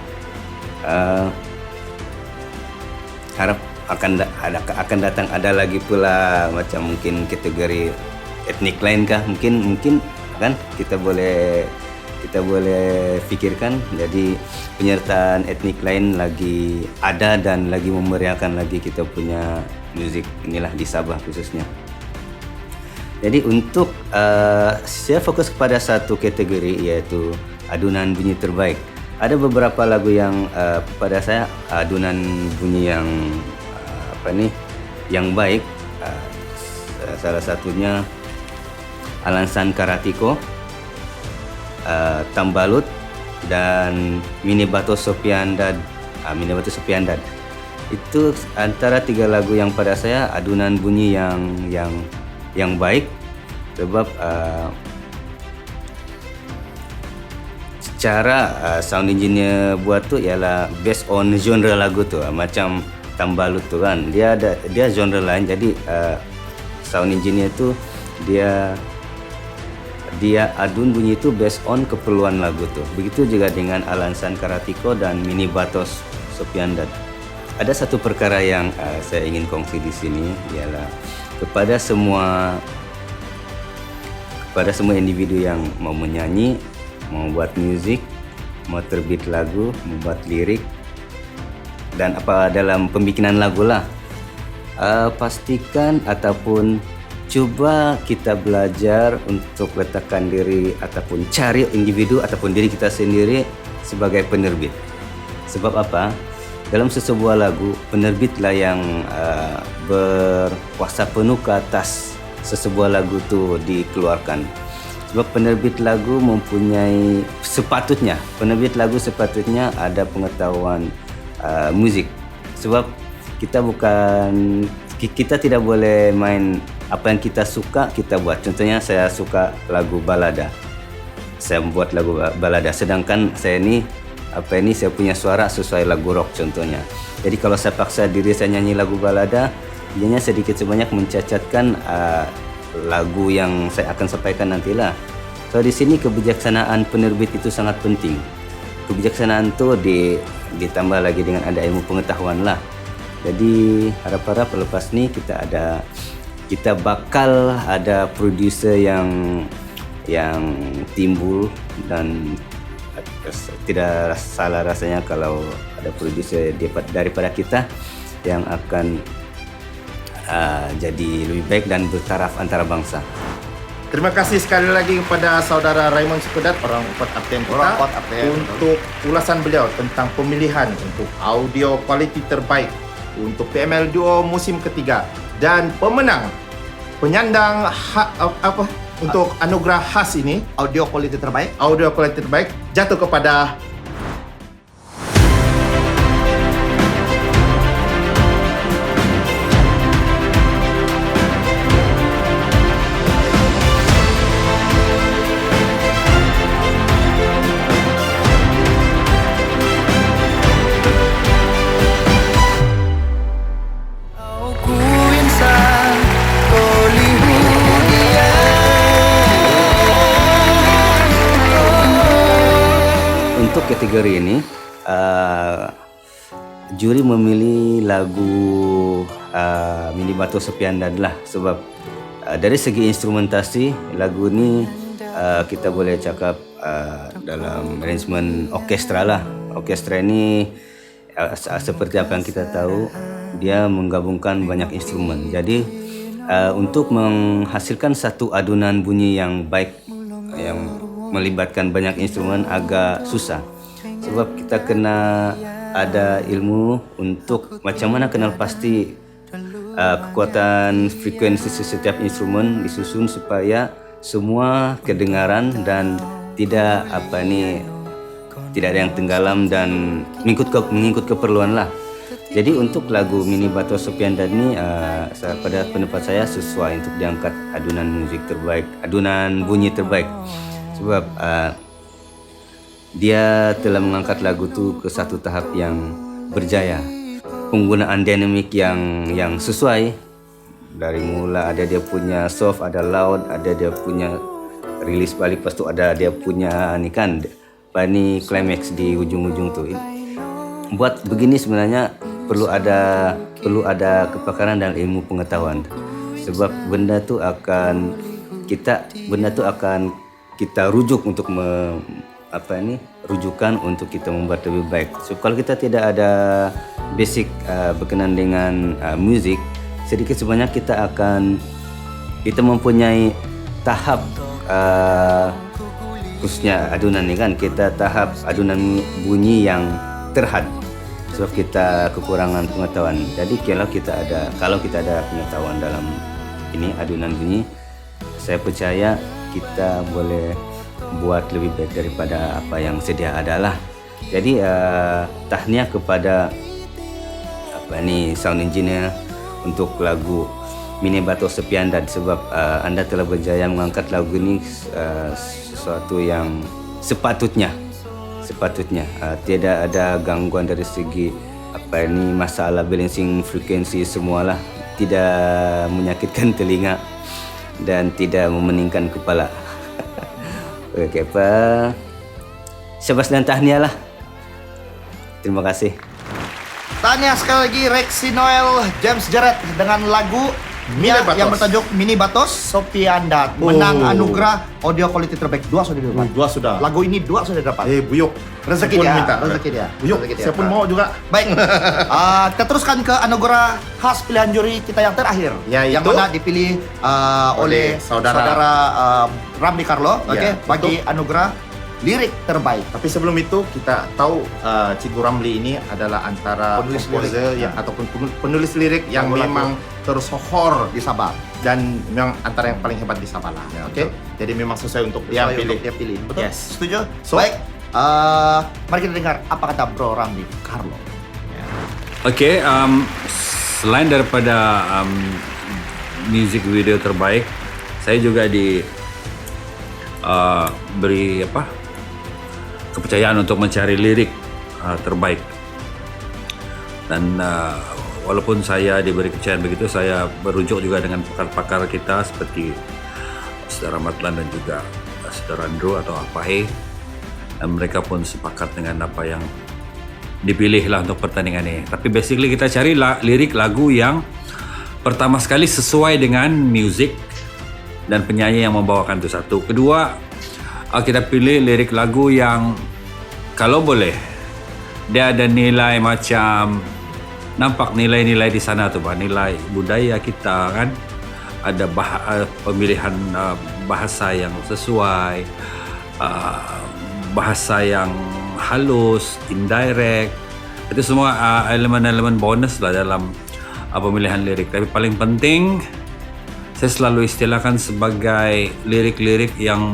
Harap akan datang ada lagi pula macam mungkin kategori etnik lain kah, mungkin kan kita boleh fikirkan. Jadi penyertaan etnik lain lagi ada dan lagi memeriahkan lagi kita punya musik inilah di Sabah khususnya. Jadi untuk saya fokus kepada satu kategori, yaitu adunan bunyi terbaik. Ada beberapa lagu yang pada saya adunan bunyi yang baik. Salah satunya Alansan Karatiko, Tambalut, dan Minibato Sopiandad. Itu antara tiga lagu yang pada saya adunan bunyi yang baik, sebab secara sound engineer buat tu ialah based on genre lagu tu, macam Tambalut tu kan dia genre lain, jadi sound engineer tu dia adun bunyi itu based on keperluan lagu tu. Begitu juga dengan Alansan Karatiko dan Minibatos Sopiandad. Ada satu perkara yang saya ingin kongsi di sini, ialah kepada semua individu yang mau menyanyi, mau buat musik, mau terbit lagu, membuat lirik, dan apa dalam pembikinan lagu lah, pastikan ataupun cuba kita belajar untuk letakkan diri ataupun cari individu ataupun diri kita sendiri sebagai penerbit. Sebab apa? dalam sesebuah lagu penerbitlah yang berkuasa penuh ke atas sesebuah lagu tu dikeluarkan. Sebab penerbit lagu penerbit lagu sepatutnya ada pengetahuan muzik. Sebab kita tidak boleh main apa yang kita suka kita buat. Contohnya saya suka lagu balada, saya buat lagu balada, sedangkan saya punya suara sesuai lagu rock contohnya. Jadi kalau saya paksa diri saya nyanyi lagu balada, ianya sedikit sebanyak mencacatkan lagu yang saya akan sampaikan nantilah. So di sini kebijaksanaan penerbit itu sangat penting. Kebijaksanaan itu ditambah lagi dengan ada ilmu pengetahuan lah. Jadi harap-harap lepas ni kita bakal ada produser yang timbul, dan tidak salah rasanya kalau ada produser daripada kita yang akan jadi lebih baik dan bertaraf antara bangsa. Terima kasih sekali lagi kepada saudara Raymond Sukedat, orang Upat Aptem kita, untuk ulasan beliau tentang pemilihan untuk audio kualiti terbaik untuk PML Duo musim ketiga, dan penyandang untuk anugerah khas ini, Audio kualiti terbaik jatuh kepada Untuk kategori ini, juri memilih lagu Mini Bato Sepiandan lah, sebab dari segi instrumentasi lagu ini kita boleh cakap dalam arrangement orkestra lah. Orkestra ini seperti apa yang kita tahu, dia menggabungkan banyak instrumen. Jadi untuk menghasilkan satu adunan bunyi yang baik, yang melibatkan banyak instrumen agak susah. Sebab kita kena ada ilmu untuk macam mana kenal pasti kekuatan frekuensi setiap instrumen disusun supaya semua kedengaran dan tidak ada yang tenggelam dan mengikut keperluan lah. Jadi untuk lagu Mini Bato Sepiandan ini pada pendapat saya sesuai untuk diangkat adunan bunyi terbaik. Sebab dia telah mengangkat lagu tu ke satu tahap yang berjaya. Penggunaan dinamik yang sesuai. Dari mula ada dia punya soft, ada loud, ada dia punya release balik, lepas tu ada dia punya climax di ujung-ujung tu. Buat begini sebenarnya perlu ada kepakaran dan ilmu pengetahuan. Sebab benda tu akan kita rujuk untuk rujukan untuk kita membuat lebih baik. So kalau kita tidak ada basic berkenaan dengan muzik, sedikit sebanyak kita mempunyai tahap khususnya adunan ni kan, kita tahap adunan bunyi yang terhad. Sebab kita kekurangan pengetahuan. Jadi kalau kita ada pengetahuan dalam ini adunan bunyi, saya percaya kita boleh buat lebih baik daripada apa yang sedia ada lah. Jadi tahniah kepada sound engineer untuk lagu Mini Bato Sepiandan, sebab anda telah berjaya mengangkat lagu ini sesuatu yang sepatutnya tidak ada gangguan dari segi masalah balancing frekuensi semualah, tidak menyakitkan telinga dan tidak memeningkan kepala. Okey, syabas dan tahniah lah. Terima kasih. Tahniah sekali lagi Rexy Noel James Jared dengan lagu yang bertajuk Mini Batos Sepiandan, menang anugerah audio quality terbaik. Dua sudah. Lagu ini dua sudah dapat. Buyuk. Rezeki dia. Buyuk. Saya pun mau juga. Baik. Kita teruskan ke anugerah khas pilihan juri kita yang terakhir, yang mana dipilih oleh saudara Ramli Carlo. Bagi anugerah lirik terbaik. Tapi sebelum itu kita tahu Cikgu Ramli ini adalah antara Penulis komposer lirik. yang ataupun penulis lirik yang Lagu-lagu. memang tersohor Di Sabah. dan memang antara yang paling hebat di Sabah lah. Ya, Oke. betul. Jadi memang sesuai untuk dia Sesuai pilih. untuk dia pilih. Betul? Yes. Setuju? So- Baik. Mari kita dengar apa kata Bro Ramli Carlo. Ya. Oke, selain daripada music video terbaik, saya juga beri kepercayaan untuk mencari lirik terbaik. Dan walaupun saya diberi kepercayaan begitu, saya berujuk juga dengan pakar-pakar kita seperti Saudara Matlan dan juga Saudara Andrew atau Apahe, dan mereka pun sepakat dengan apa yang dipilih lah untuk pertandingan ini. Tapi basically kita cari lirik lagu yang pertama sekali sesuai dengan music dan penyanyi yang membawakan itu satu. Kedua, kita pilih lirik lagu yang kalau boleh dia ada nilai macam nampak nilai-nilai di sana tuh, nilai budaya kita kan. Ada pemilihan bahasa yang sesuai, bahasa yang halus, indirect. Itu semua elemen-elemen bonus lah dalam pemilihan lirik. Tapi paling penting saya selalu istilahkan sebagai lirik-lirik yang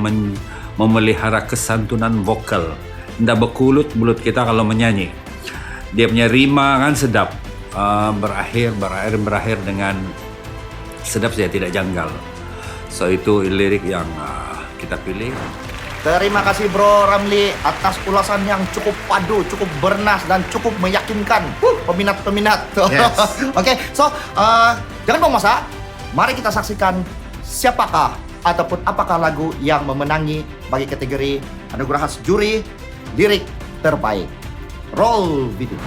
memelihara kesantunan vokal. Tidak berkulut mulut kita kalau menyanyi. Dia punya rima kan sedap, berakhir dengan sedap saja, tidak janggal. So itu lirik yang kita pilih. Terima kasih Bro Ramli atas ulasan yang cukup padu, cukup bernas dan cukup meyakinkan peminat-peminat. Yes. Oke, so jangan buang masa. Mari kita saksikan siapakah ataupun apakah lagu yang memenangi bagi kategori anugerah khas juri lirik terbaik. Roll video.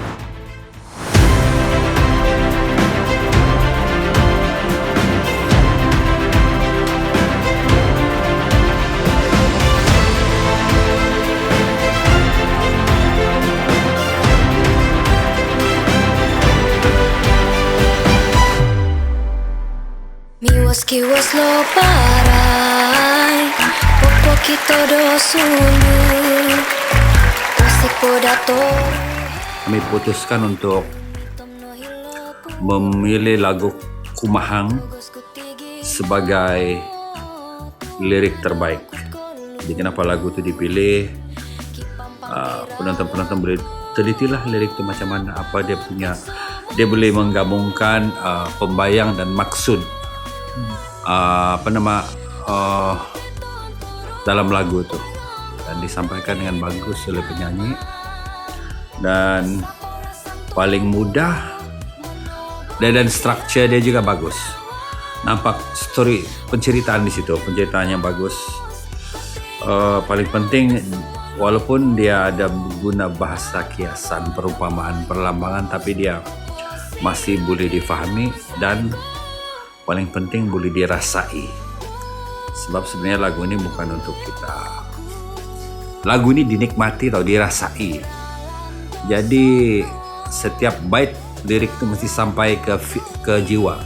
Miwas-kiwas lo parai Popo kita do sulu Usik podato Kami putuskan untuk memilih lagu Kumahang sebagai lirik terbaik. Jadi kenapa lagu itu dipilih? Penonton-penonton boleh telitilah lirik itu macam mana, apa dia punya. Dia boleh menggabungkan pembayang dan maksud dalam lagu itu, dan disampaikan dengan bagus oleh penyanyi. Dan paling mudah dan struktur dia juga bagus. Nampak story penceritaan di situ, penceritaannya bagus. Paling penting walaupun dia ada guna bahasa kiasan, perumpamaan, perlambangan, tapi dia masih boleh difahami dan paling penting boleh dirasai. Sebab sebenarnya lagu ini bukan untuk kita. Lagu ini dinikmati atau dirasai. Jadi setiap bait lirik itu mesti sampai ke jiwa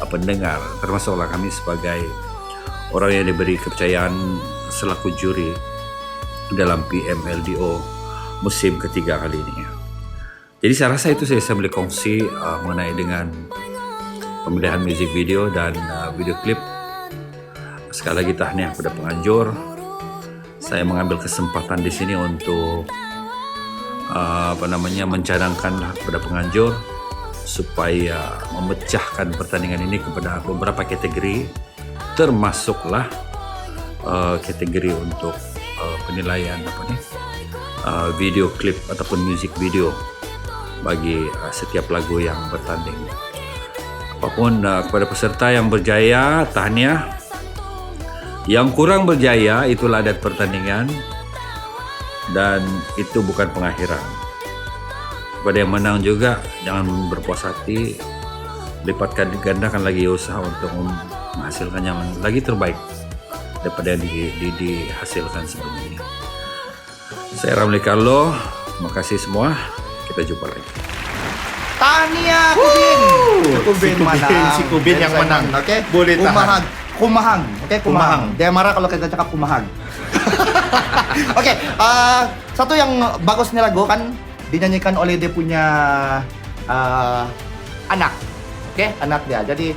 pendengar, termasuklah kami sebagai orang yang diberi kepercayaan selaku juri dalam PMLDO musim ketiga kali ini. Jadi saya rasa itu saya boleh kongsi mengenai dengan pemilihan music video dan video klip. Sekali lagi tahniah kepada penganjur. Saya mengambil kesempatan di sini untuk mencadangkan kepada penganjur supaya memecahkan pertandingan ini kepada beberapa kategori, termasuklah kategori untuk penilaian video klip ataupun music video bagi setiap lagu yang bertanding. Apapun kepada peserta yang berjaya, tahniah. Yang kurang berjaya, itulah adat pertandingan dan itu bukan pengakhiran. Kepada yang menang juga, jangan berpuas hati, lipatkan gandakan lagi usaha untuk menghasilkan yang lagi terbaik daripada yang dihasilkan sebelumnya. Saya Ramli Carlo, terima kasih semua, kita jumpa lagi. Tahniah Kubin. Si Kubin yang menang. Oke. Boleh tahan. Kumahang. Oke, Kumahang. Dia marah kalau kita cakap Kumahang. Oke, satu yang bagusnya lagu kan dinyanyikan oleh dia punya anak. Oke, anak dia. Jadi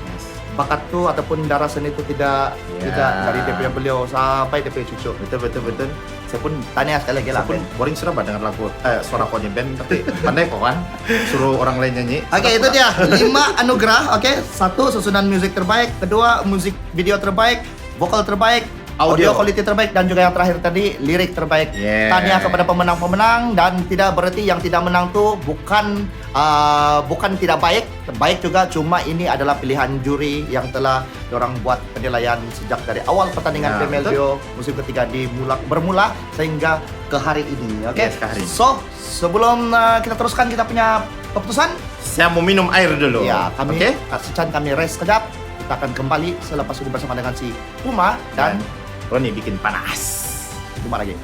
bakat tuh ataupun darah seni itu tidak dari dia punya beliau sampai dia punya cucu. Betul. Saya pun tanya sekali lagi lah. Saya pun boring sudah dengar lagu suara kau di band, tapi pandai kok kan suruh orang lain nyanyi. Oke, itu dia 5 anugerah. Oke, 1 susunan musik terbaik, kedua musik video terbaik, vokal terbaik, audio quality terbaik, dan juga yang terakhir tadi lirik terbaik. Tanya kepada pemenang-pemenang, dan tidak berarti yang tidak menang tuh bukan tidak baik, baik juga, cuma ini adalah pilihan juri yang telah orang buat penilaian sejak dari awal pertandingan PML Dio musim ketiga bermula sehingga ke hari ini. Oke. Yes, ke hari ini. So, sebelum kita teruskan kita punya keputusan, Saya mau minum air dulu. ya, kami Oke? kami rest sekejap. Kita akan kembali selepas ini bersama dengan si Puma dan Roni bikin panas. Puma lagi.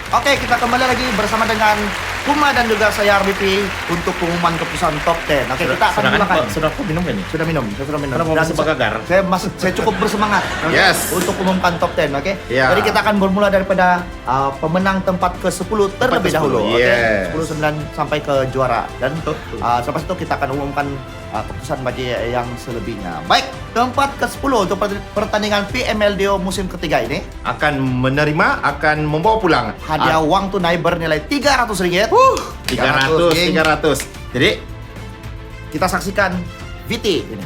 Oke, kita kembali lagi bersama dengan Puma dan juga saya RBP untuk pengumuman keputusan top 10. Oke, kita akan mulakan. Sudah kau minum kan nih? Sudah minum, saya sudah minum. Kenapa masih bagagar? Saya cukup bersemangat. Oke, Yes. untuk umumkan top 10, oke? Ya. Jadi kita akan bermula daripada pemenang tempat ke-10 terlebih ke-10, dahulu. yes. 10-9 sampai ke juara. Dan selepas itu kita akan umumkan keputusan bagi yang selebihnya. Baik, tempat ke-10 untuk pertandingan PML Dio musim ketiga ini Akan membawa pulang hadiah uang tunai bernilai Rp300. 300. Jadi Kita saksikan VT ini.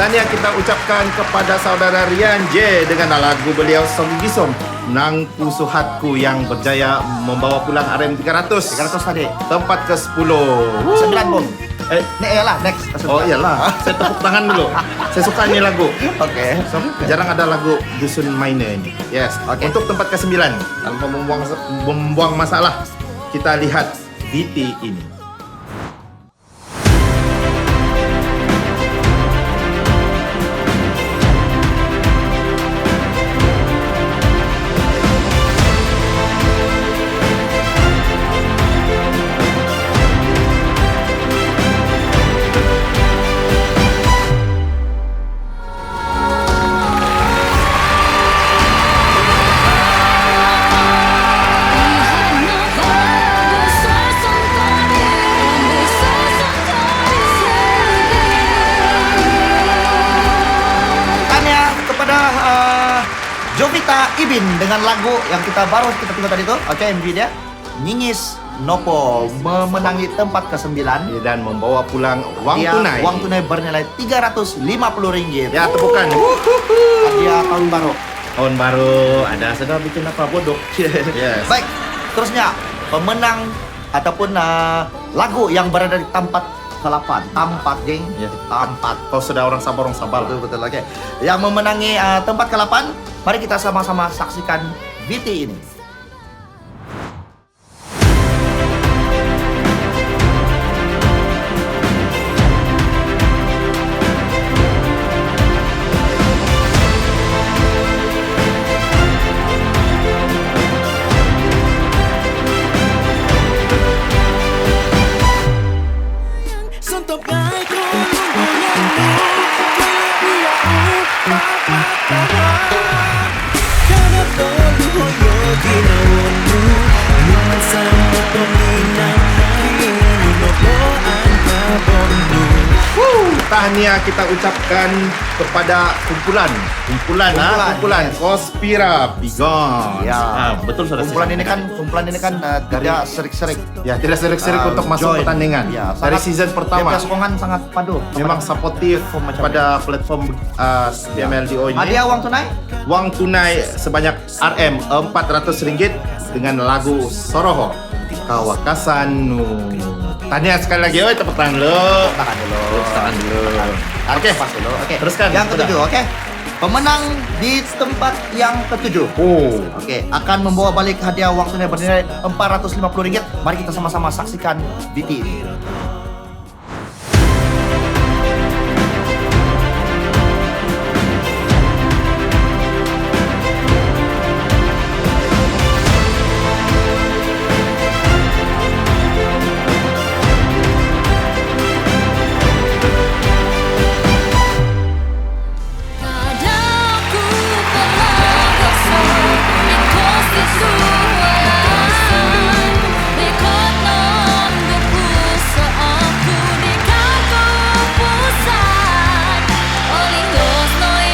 tahniah kita ucapkan kepada saudara Rian J dengan lagu beliau Sogisom Nang Pusuhatku yang berjaya membawa pulang RM 300. 300 tadi. Tempat ke-10. 9 bom. Lah, next. Oh iyalah, saya tepuk tangan dulu. Saya suka ini lagu. Oke. Jarang ada lagu dusun minor ini. Yes. Oke. Untuk tempat ke-9, tanpa membuang masalah, kita lihat VT ini. Jovita Ibin dengan lagu yang kita tengok tadi tuh, oke, MV dia Nyingis Nopo memenangi tempat ke-9 dan membawa pulang uang tunai bernilai Rp350. Ya, tepukan. Hadiah tahun baru. Tahun baru ada sedang bikin apa bodoh. Yes. Baik, terusnya pemenang ataupun lagu yang berada di tempat ke-8. Tampak, geng. Ya. Tampak. Kau sudah orang sabar. Betul, oke. Yang memenangi tempat ke-8, mari kita sama-sama saksikan VT ini. tahniah kita ucapkan kepada kumpulan Konspira Bigon. Ya. Betul sudah. Kumpulan ini kan tidak serik-serik. Ya, tidak serik-serik untuk masuk join. pertandingan. Ya, Dari sangat- season Dia pertama. punya sokongan sangat padu. Memang supportive pada platform PMLDO ini. Hadiah uang tunai? Uang tunai sebanyak Rm RM400 dengan lagu Soroho Kawakasanu. Tanya sekali lagi, oi tepuk tangan dulu. Tahan dulu. Oke, Pas dulu. Oke. Teruskan. Yang ketujuh, oke. Pemenang di tempat yang ketujuh. Oh, Oke, akan membawa balik hadiah uang tunai bernilai Rp450. Mari kita sama-sama saksikan BT ini. Kadang ku pelagasa di konstitusi di konon gepusa aku di kantor pusat olingos noi.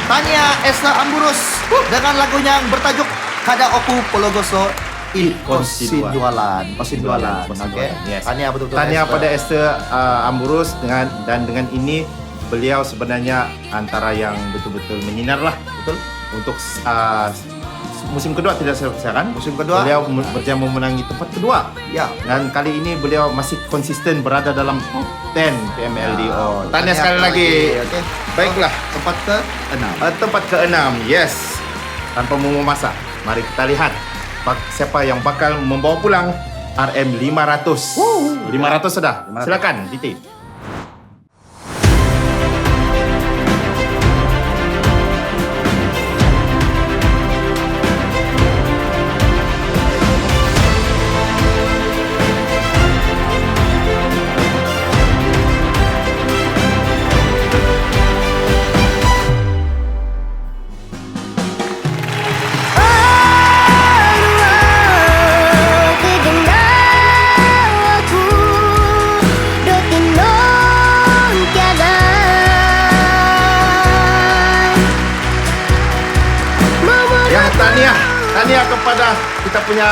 Tania Esa Amburus dengan lagunya yang bertajuk Kada Oku Pologoso Konsidualan. Oke. Yes. Tania betul-betul. Tanya Esther. pada Esther Ambrus dengan ini beliau sebenarnya antara yang betul-betul menyinar lah, betul untuk musim kedua tidak selesai. Musim kedua. Beliau berjaya memenangi tempat kedua. Ya. Dan kali ini beliau masih konsisten berada dalam top 10 PMLDO. Tanya sekali lagi. Oke. Baiklah. Tempat ke-6. Tempat ke-6, yes. Tanpa memasak, mari kita lihat siapa yang bakal membawa pulang RM 500. 500 sudah. 500. Silakan, Diti. Ya, Tania kepada kita punya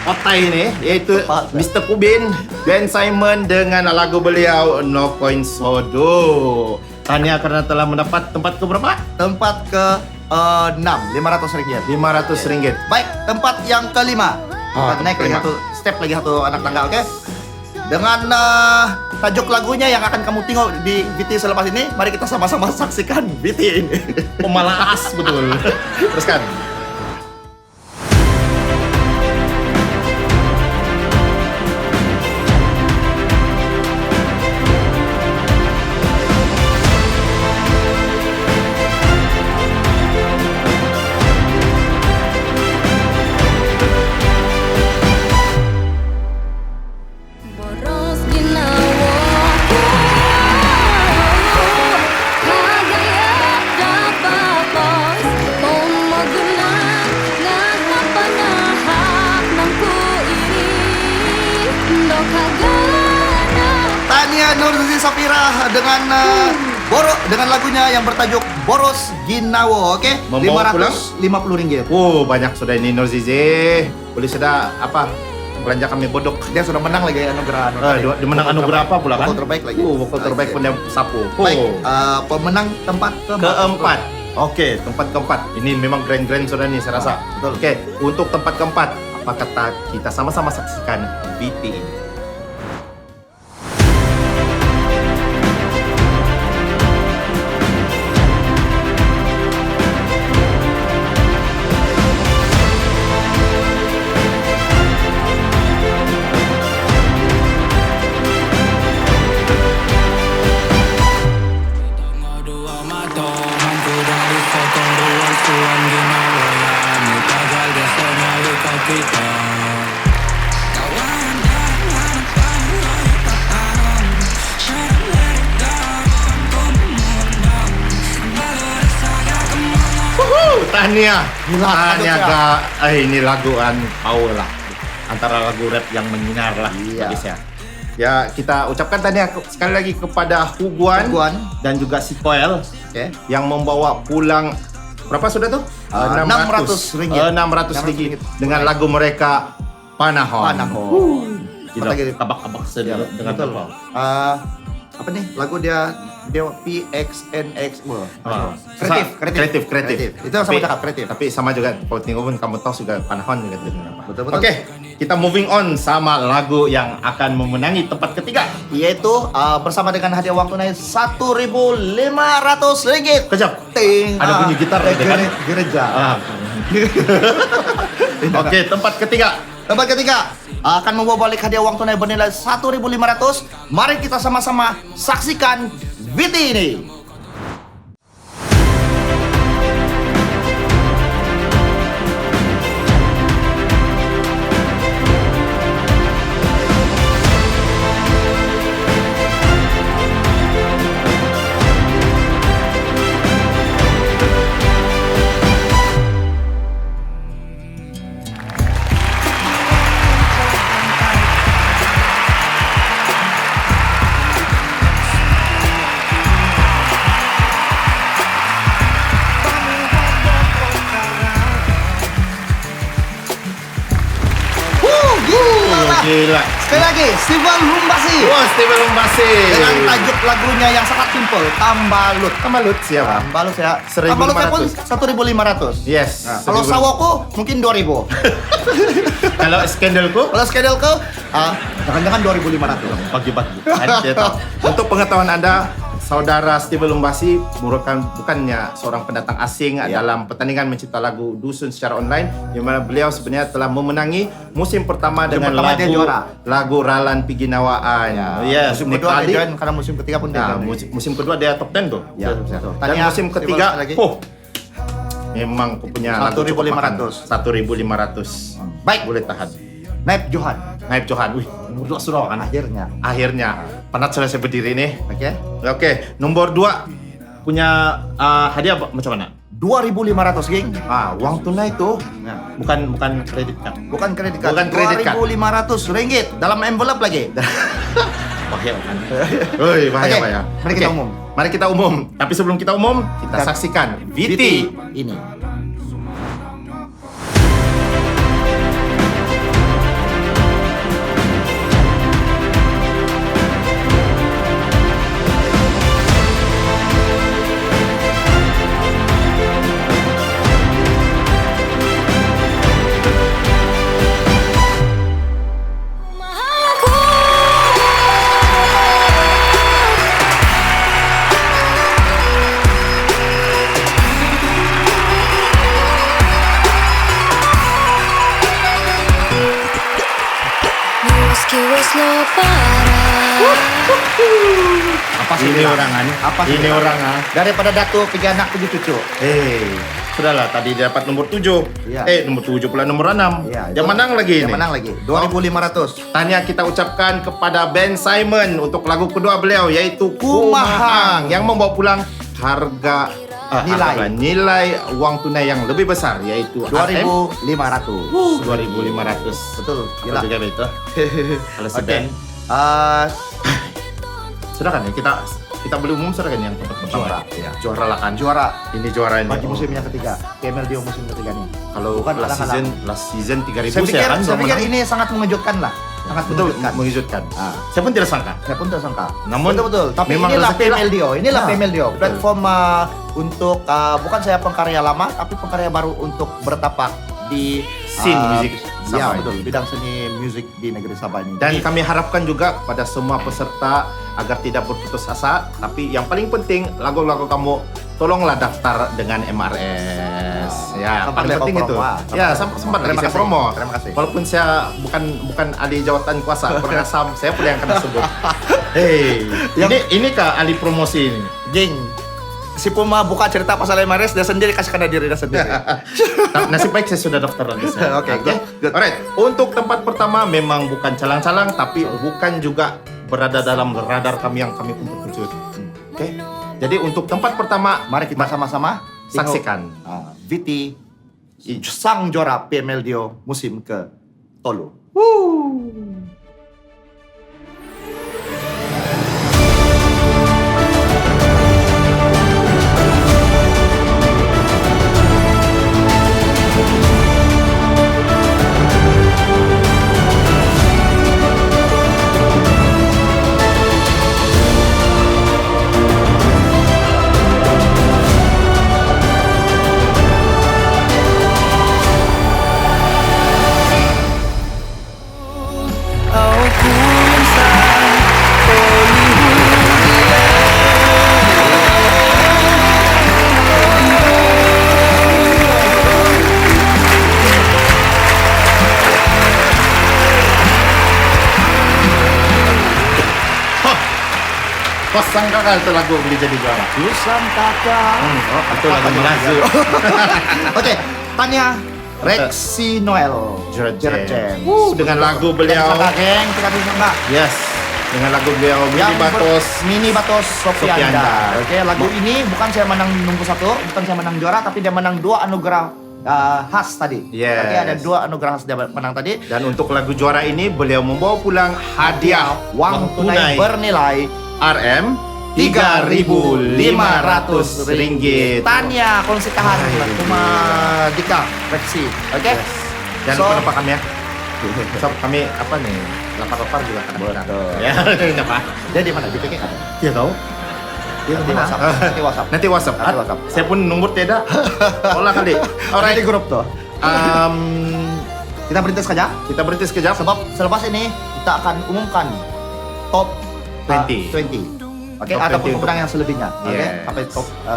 otai ini, yaitu Mr. Kubin, Ben Simon dengan lagu beliau No Coin Sodo. Tania karena telah mendapat tempat ke berapa? Tempat ke-6, Rp500. RM500. Baik, tempat yang kelima. Kita naik lagi kelima. step lagi satu anak tangga, oke? Dengan tajuk lagunya yang akan kamu tengok di VT selepas ini, mari kita sama-sama saksikan VT ini. Pemalaas betul. Teruskan. Boros ginawa ko kagaya dapat kung magulan nga kapanahak ng kuiri do kagana. Tania Nurzi Safira dengan dengan lagunya yang bertajuk Boros Ginawo, oke? Membawa pulang? Rp550. Oh, banyak sudah ini Nurzizi. Boleh sudah apa? Belanja kami bodok. Dia sudah menang lagi anugerah. Dia menang anugerah apa pula kan? Vokal terbaik lagi. Vokal terbaik pun dia sapu. Baik, pemenang tempat Keempat. Oke, tempat keempat. Ini memang grand sudah nih saya rasa. Betul. Oke, untuk tempat keempat, apa kata kita sama-sama saksikan BT ini? Dua mata mampu dari sotong ruang suan ginawa ya gagal biasanya luka kita. Tania, Tania, ini laguan power lah. Antara lagu rap yang menyinar lah Iya. bagi saya. Ya, kita ucapkan tahniah sekali lagi kepada Huguan Huguan. dan juga si Koel Oke. yang membawa pulang berapa sudah tuh? 600 ringgit. 600 ringgit dengan lagu mereka Panahon. Panahon. Gila, Lagi- kabak-kabak sedih dengan Betul. apa? Apa nih lagu dia PXNX. Wah. Kreatif. Itu sama cakap kreatif. Tapi sama juga kalau tengok pun kamu tahu juga Panahon juga dengan apa. Betul. Oke, kita moving on sama lagu yang akan memenangi tempat ketiga. Yaitu bersama dengan hadiah uang tunai Rp1.500. Kejap. Ting. Ada bunyi gitar Eh, gitu kan? gereja. Oke, tempat ketiga. Tempat ketiga akan membawa balik hadiah uang tunai bernilai Rp1.500. Mari kita sama-sama saksikan video ini. Gila. Sekali lagi, Steven Lumbasi Wah, Steven Lumbasi. dengan tajuk lagunya yang sangat simpel, Tambalut. Tambalut siapa? Tambalut ya. 1.500. Tambalutnya pun Rp1.500. Yes. Nah, kalau 1.500. sawoku mungkin 2.000. Kalau skandalku Kalau schedule ke jangan-jangan 2.500. bagi-bagi. Saya tahu. Untuk pengetahuan Anda, Saudara Steven Lumbasi bukannya seorang pendatang asing dalam pertandingan mencipta lagu dusun secara online, di mana beliau sebenarnya telah memenangi musim pertama dengan pertama dia juara. lagu Ralan Piginawaan. Yes, Musim ni kedua kali- dia join karena musim ketiga pun dia Nah, join. musim kedua dia top 10 tuh. Ya, Dan betul. Tanya musim Steven ketiga, lagi. memang aku punya lagu cukup 1.500. makan. 1.500. Baik. Boleh tahan. Naib Johan. Naib Johan. Wih, nomor 2 sudah kan. Akhirnya penat sudah saya berdiri nih. Oke. Oke, nomor 2 punya hadiah macam mana? 2.500, geng. Uang tunai itu Ya. bukan kredit card. Bukan kredit card. Bukan kredit card. Rp2.500 dalam envelope lagi. Bahaya kan? Woi, bahaya, Oke, bahaya. mari kita Oke, umum. Mari kita umum. Tapi sebelum kita umum, kita saksikan VT. ini. Kiwas lo parah. Apa sih Ini bilang? orang Apa sih ini bilang? orang Daripada Datu 3 anak 7 cucu. Sudahlah, tadi dia dapat nomor 7. Iya. Nomor 7 pula nomor 6. Iya, Yang menang lagi Yang ini. menang lagi. 2.500. Tanya kita ucapkan kepada Ben Simon untuk lagu kedua beliau yaitu Kumahang. yang membawa pulang harga nilai uang tunai yang lebih besar yaitu 2.500. 2.500. Betul. Gila. Juga itu. Kalau si Oke. Ben, sudah kan ya kita beli umum sudah kan yang tempat pertama. Juara, ya. Juara lah kan. Juara Ini juara ini. bagi musim yang ketiga. PML Dio musim ketiga nih. Kalau Bukan last season 3.000 Saya pikir, kan saya pikir menang. ini sangat mengejutkan lah. Sangat Betul, mengejutkan. mengejutkan. Ah. Saya pun tidak sangka. Saya pun tidak sangka. Namun, betul. Tapi memang inilah rezeki lah. PML Dio. Inilah Nah, PML Dio. betul. Platform untuk bukan saya pengkarya lama, tapi pengkarya baru untuk bertapak di Scene musik Ya Sabah betul. ini. Bidang seni musik di negeri Sabah ini. Dan Jadi, kami harapkan juga pada semua peserta agar tidak berputus asa. Tapi yang paling penting lagu-lagu kamu tolonglah daftar dengan MRS. Ya, Sempat paling lihat penting itu. promo, Ya, sempat lagi Terima saya kasih. promo. Terima kasih. Walaupun saya bukan ahli jawatan kuasa kurang asam, saya pun yang akan sebut. Hei, ini kah ahli promosi ini? Jing, si Puma buka cerita pasal MRS dia sendiri kasih karena diri dia sendiri. Nasib baik saya sudah daftar lagi. Oke, good. Alright, untuk tempat pertama memang bukan calang-calang, tapi bukan juga berada dalam radar kami yang kami untuk Oke, jadi untuk tempat pertama, Mari kita sama-sama saksikan. VT sang juara PML Dio musim ke 3. Kau sangka kan itu lagu boleh jadi juara? Dusan kakak. Oh, itu lagu Melayu. Oke, Tanya Rexy Noel. Jared Jared James. James. Dengan lagu beliau. Kita bisa enggak? Yes. Dengan lagu beliau Mini Batos Sofianda. Sofianda. Oke, lagu ini bukan saya menang nomor 1, bukan saya menang juara, tapi dia menang 2 anugerah khas tadi. Yes. Oke, ada 2 anugerah khas dia menang tadi. Dan untuk lagu juara ini beliau membawa pulang hadiah Uang tunai bernilai RM Rp3.500. Tanya kongsi tahan cuma Dika Rexy. Oke. Jangan lupa nampak kami ya. So, kami apa nih? Lapar-lapar juga kadang-kadang. Ya, apa? Dia di mana? Di PK ada. Dia tahu. Dia nanti WhatsApp. Nanti WhatsApp. Nanti WhatsApp. Nanti WhatsApp. Saya pun nomor tidak. Olah kali. Orang di grup tuh. Kita berhenti sekejap. Kita berhenti sekejap. Sebab selepas ini kita akan umumkan top 20. 20. Oke, Top ataupun 20 pemenang yang selebihnya. Oke, Yes.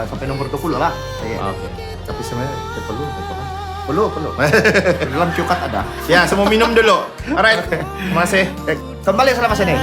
sampai nomor 20 lah. Oke. Oke. Tapi sebenarnya kita perlu itu kan. Perlu. Di dalam cukat ada. Ya, semua minum dulu. Alright. Terima kasih. Kembali selepas ini.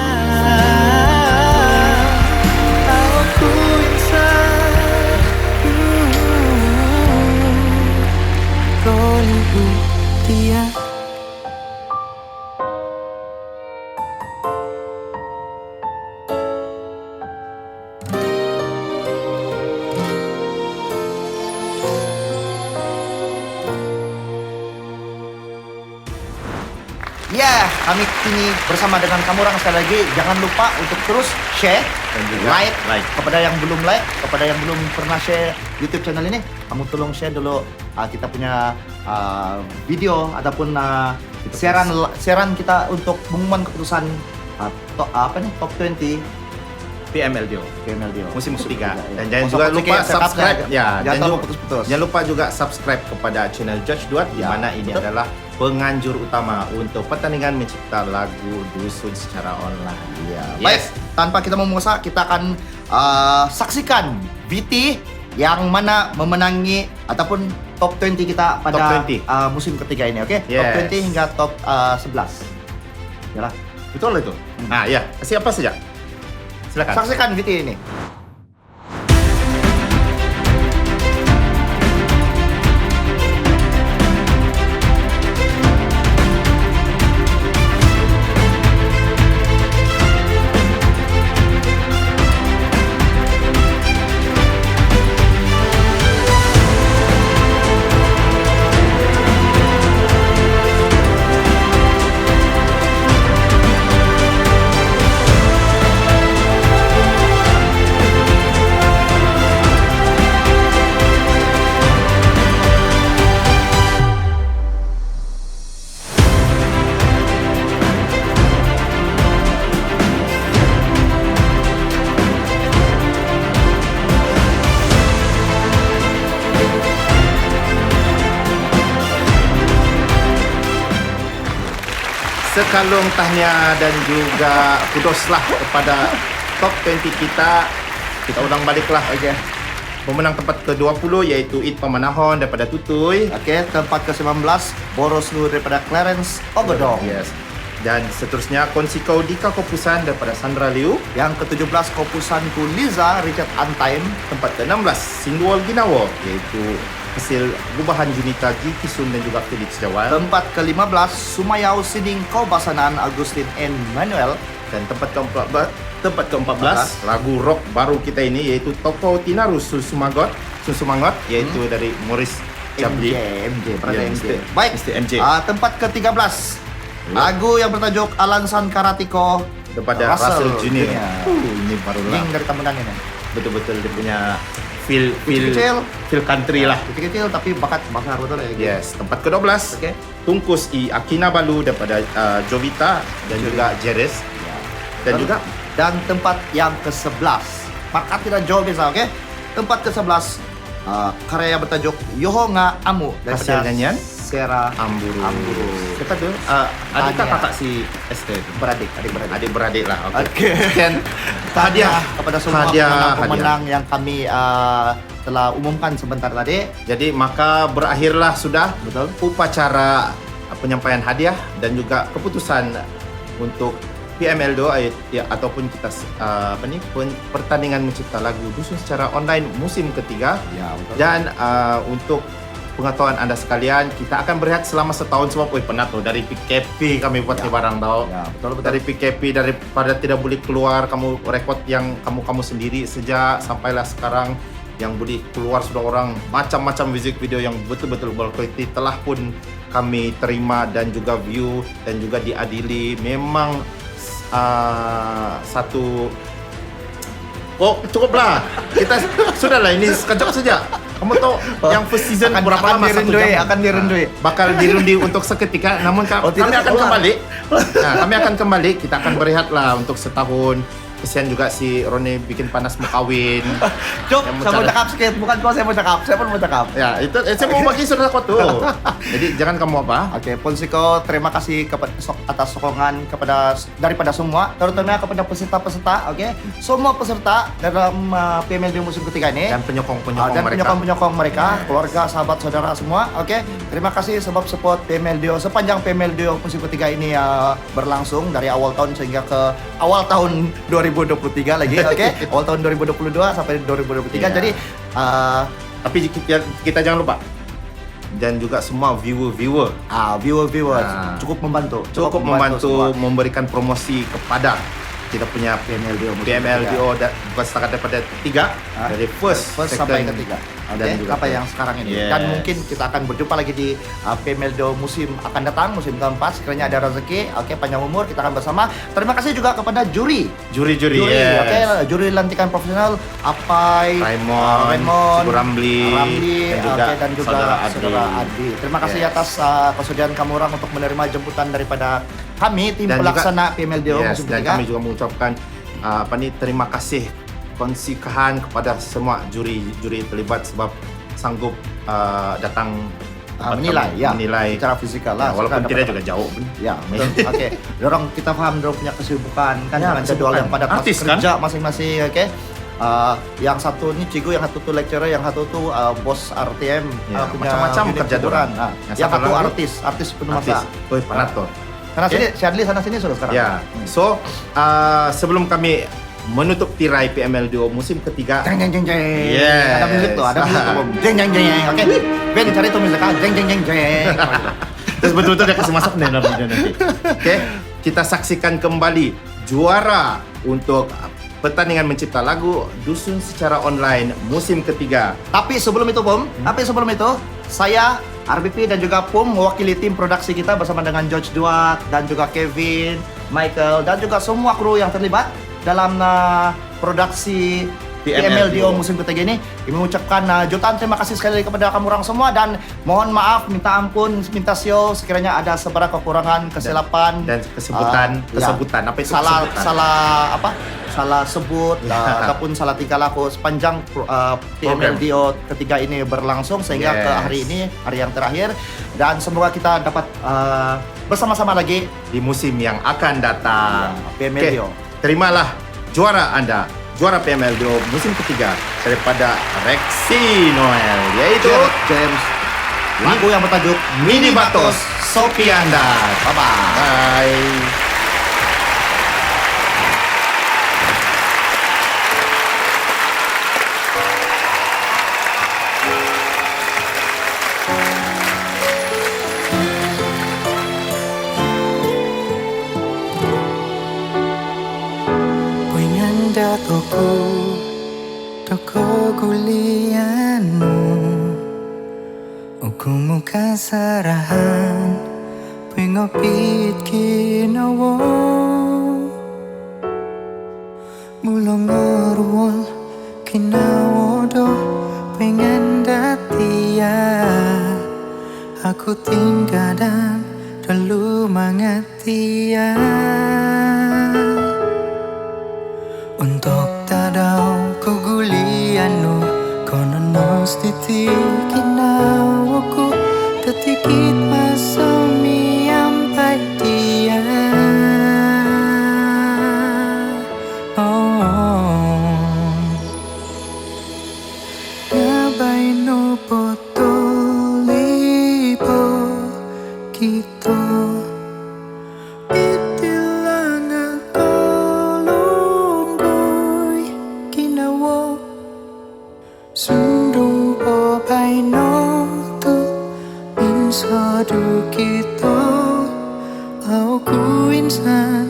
Ya, kami kini bersama dengan kamu orang sekali lagi. Jangan lupa untuk terus share Dan juga like like. kepada yang belum like, kepada yang belum pernah share YouTube channel ini. Kamu tolong share dulu kita punya video ataupun siaran kita untuk pengumuman keputusan top 20 PMLDO. PMLDO. Musim ketiga. ya. Dan jangan Usah juga putus lupa sikit, subscribe. setupnya. Ya, Jangan dan terlalu juga putus-putus. jangan lupa juga subscribe kepada channel Judge Duat di Ya, mana ini betul. adalah penganjur utama untuk pertandingan mencipta lagu dusun secara online. Ya, Yes. baik. Tanpa kita memuasa, kita akan saksikan VT yang mana memenangi ataupun top 20 kita pada Top 20. Musim ketiga ini, oke? Top Yes. 20 hingga top 11. Yalah. Betul itu. Nah, ya. Siapa saja? Silakan. Saksikan VT ini. Sekalung tahniah dan juga kudoslah kepada top 20 kita. Kita ulang baliklah. Oke. Pemenang tempat ke-20 iaitu It Pamanahon daripada Tutuy. Oke, tempat ke-19 Boroslu daripada Clarence Ogodong. Yes. Dan seterusnya Konsikau Dika Kopusan daripada Sandra Liu. Yang ke-17 Kopusanku Liza Richard Antaim. Tempat ke-16 Sinduol Ginawo iaitu hasil gubahan Junita G. Kisun dan juga Felix Jawal. Tempat ke-15 Sumayau Sining Kaubasanan Agustin N. Manuel. Dan tempat ke-14 lagu rock baru kita ini iaitu Toko Tinaru Susumangot iaitu dari Morris Jabli. MJ, berarti Ya, MJ. Mr. Baik, Mr. MJ. Tempat ke-13 lagu yang bertajuk Alansan Karatiko Daripada Russell Jr. Ini baru lah. Yang dari Tamunan ini. Betul-betul dia punya feel Kecil. country lah. Kecil-kecil tapi bakat besar betul ya. Yes, tempat ke-12 Oke. Tungkus I Akinabalu daripada Jovita dan juga Jeres dan juga Dan tempat yang ke-11 Markati dan Joe bisa, oke? Tempat ke-11 karya yang bertajuk Yohonga Amu hasil nyanyian Sera Amburu. Amburu. Siapa tu? Adik Tanya. kakak si Esther. Adik-beradik. Adik-beradik lah. Oke. Oke. Sekian Hadiah kepada semua Hadiah. pemenang yang kami telah umumkan sebentar tadi. Jadi maka berakhirlah sudah Betul. upacara penyampaian hadiah dan juga keputusan untuk PML Do ya, ataupun kita pertandingan mencipta lagu dusun secara online musim ketiga. Ya, betul. Dan untuk pengetahuan anda sekalian, kita akan berehat selama setahun sebab penat tuh dari PKP kami buat Ya. barang tau. Ya, betul. Dari PKP, daripada tidak boleh keluar, kamu rekod yang kamu sendiri sejak sampailah sekarang yang boleh keluar sudah orang macam-macam music video yang betul-betul berkualiti telah pun kami terima dan juga view dan juga diadili. Memang satu cukuplah. Kita sudahlah, ini sekejap saja. Kamu tahu yang first season berapa lama? 1 jam. Akan direndui. Bakal dirunding untuk seketika, namun kami tidak akan sekolah. kembali. Nah, kami akan kembali. Kita akan berehat lah untuk setahun. Kesian juga si Roni bikin panas mau kawin. Cuk, Yang saya mau cara- cakap sedikit. Bukan kau saya mau cakap. Saya pun mau cakap. Ya, itu saya mau bagi saudara kau tuh. Jadi jangan kamu apa? Oke, Ponsiko, terima kasih atas sokongan daripada semua, terutama kepada peserta-peserta. Oke, semua peserta dalam PMLD musim ketiga ini Dan penyokong-penyokong dan mereka. penyokong-penyokong mereka, keluarga, sahabat, saudara semua. Oke, terima kasih sebab support PMLD sepanjang PMLD musim ketiga ini berlangsung dari awal tahun sehingga ke awal tahun 2023 lagi. Oke, awal tahun 2022 sampai 2023. Iya. Jadi Tapi kita jangan lupa. Dan juga semua viewer-viewer viewer-viewers Ah. cukup membantu membantu semua. memberikan promosi kepada kita punya PMLDO musim PMLDO bukan setakat daripada 3 dari first sampai second, ketiga. dan Oke, juga apa third. yang sekarang ini. Yes. Dan mungkin kita akan berjumpa lagi di PMLDO musim akan datang, musim keempat. Sekiranya ada rezeki, oke, panjang umur, kita akan bersama. Terima kasih juga kepada juri, juri-juri yes. oke, juri lantikan profesional Apai, Raymond, Cikgu Ramli, dan juga saudara Adi. Terima kasih Yes. atas kesediaan kamu orang untuk menerima jemputan daripada kami tim Dan pelaksana PMLDO yes, musim dan ketiga. kami juga mengucapkan terima kasih konsikahan kepada semua juri terlibat sebab sanggup datang tempat menilai, kami, ya, menilai secara fisikal lah. Ya, walaupun Secara tidak dapat- juga jauh pun. Ya, betul. Oke. Dorong kita paham dorong punya kesibukan kan Ya, dengan jadwal kesibukan. yang padat Artis, kan? kerja masing-masing, oke. Yang satu ini cigu, yang satu tuh lecturer, yang satu tuh bos RTM Ya, punya macam-macam unit kerja hiburan. dorang. Yang satu satu lagi, artis penuh masa. Woi, panat tuh. Sana Oke. sini, Syadli sana sini sudah sekarang. Ya, so sebelum kami menutup tirai PMLDO musim ketiga, Jeng jeng jeng jeng. Yes. Ada musik tuh, ada musik tuh. Bom. Jeng jeng jeng. Oke. Ben cari tuh musik. Jeng jeng jeng jeng. terus betul-betul dia kasih masuk nih dalam video nanti. Oke, kita saksikan kembali juara untuk pertandingan mencipta lagu dusun secara online musim ketiga. Tapi sebelum itu, Pom, saya RBP dan juga Pom mewakili tim produksi kita bersama dengan George Duat dan juga Kevin, Michael dan juga semua kru yang terlibat dalam produksi PMLDO musim ketiga ini. Kami mengucapkan jutaan terima kasih sekali lagi kepada kamu orang semua dan mohon maaf, minta ampun, minta sio sekiranya ada sebarang kekurangan, kesilapan Dan kesebutan apa itu salah kesebutan? salah sebut Ya. ataupun salah tingkah laku sepanjang PMLDO ketiga ini berlangsung sehingga Yes. ke hari ini, hari yang terakhir, dan semoga kita dapat bersama-sama lagi di musim yang akan datang. PMLDO. Oke, terimalah juara Anda, juara PMLDO musim ketiga daripada Rexy Noel, yaitu James, lagu yang bertajuk Mini Batos Sopianda. Bye-bye. Bye. Penganda toko kuliahmu Uku muka sarahan Pengopit kinawo Mulong ngeruol kinawo do Penganda tia Aku tinggal dan dulu mangatia Untuk tadaw kuguliano Kono nos titikinao ko Tatikit masami ang dia Ngabay no potolipo Kito Itilangan sadu kita, aku insan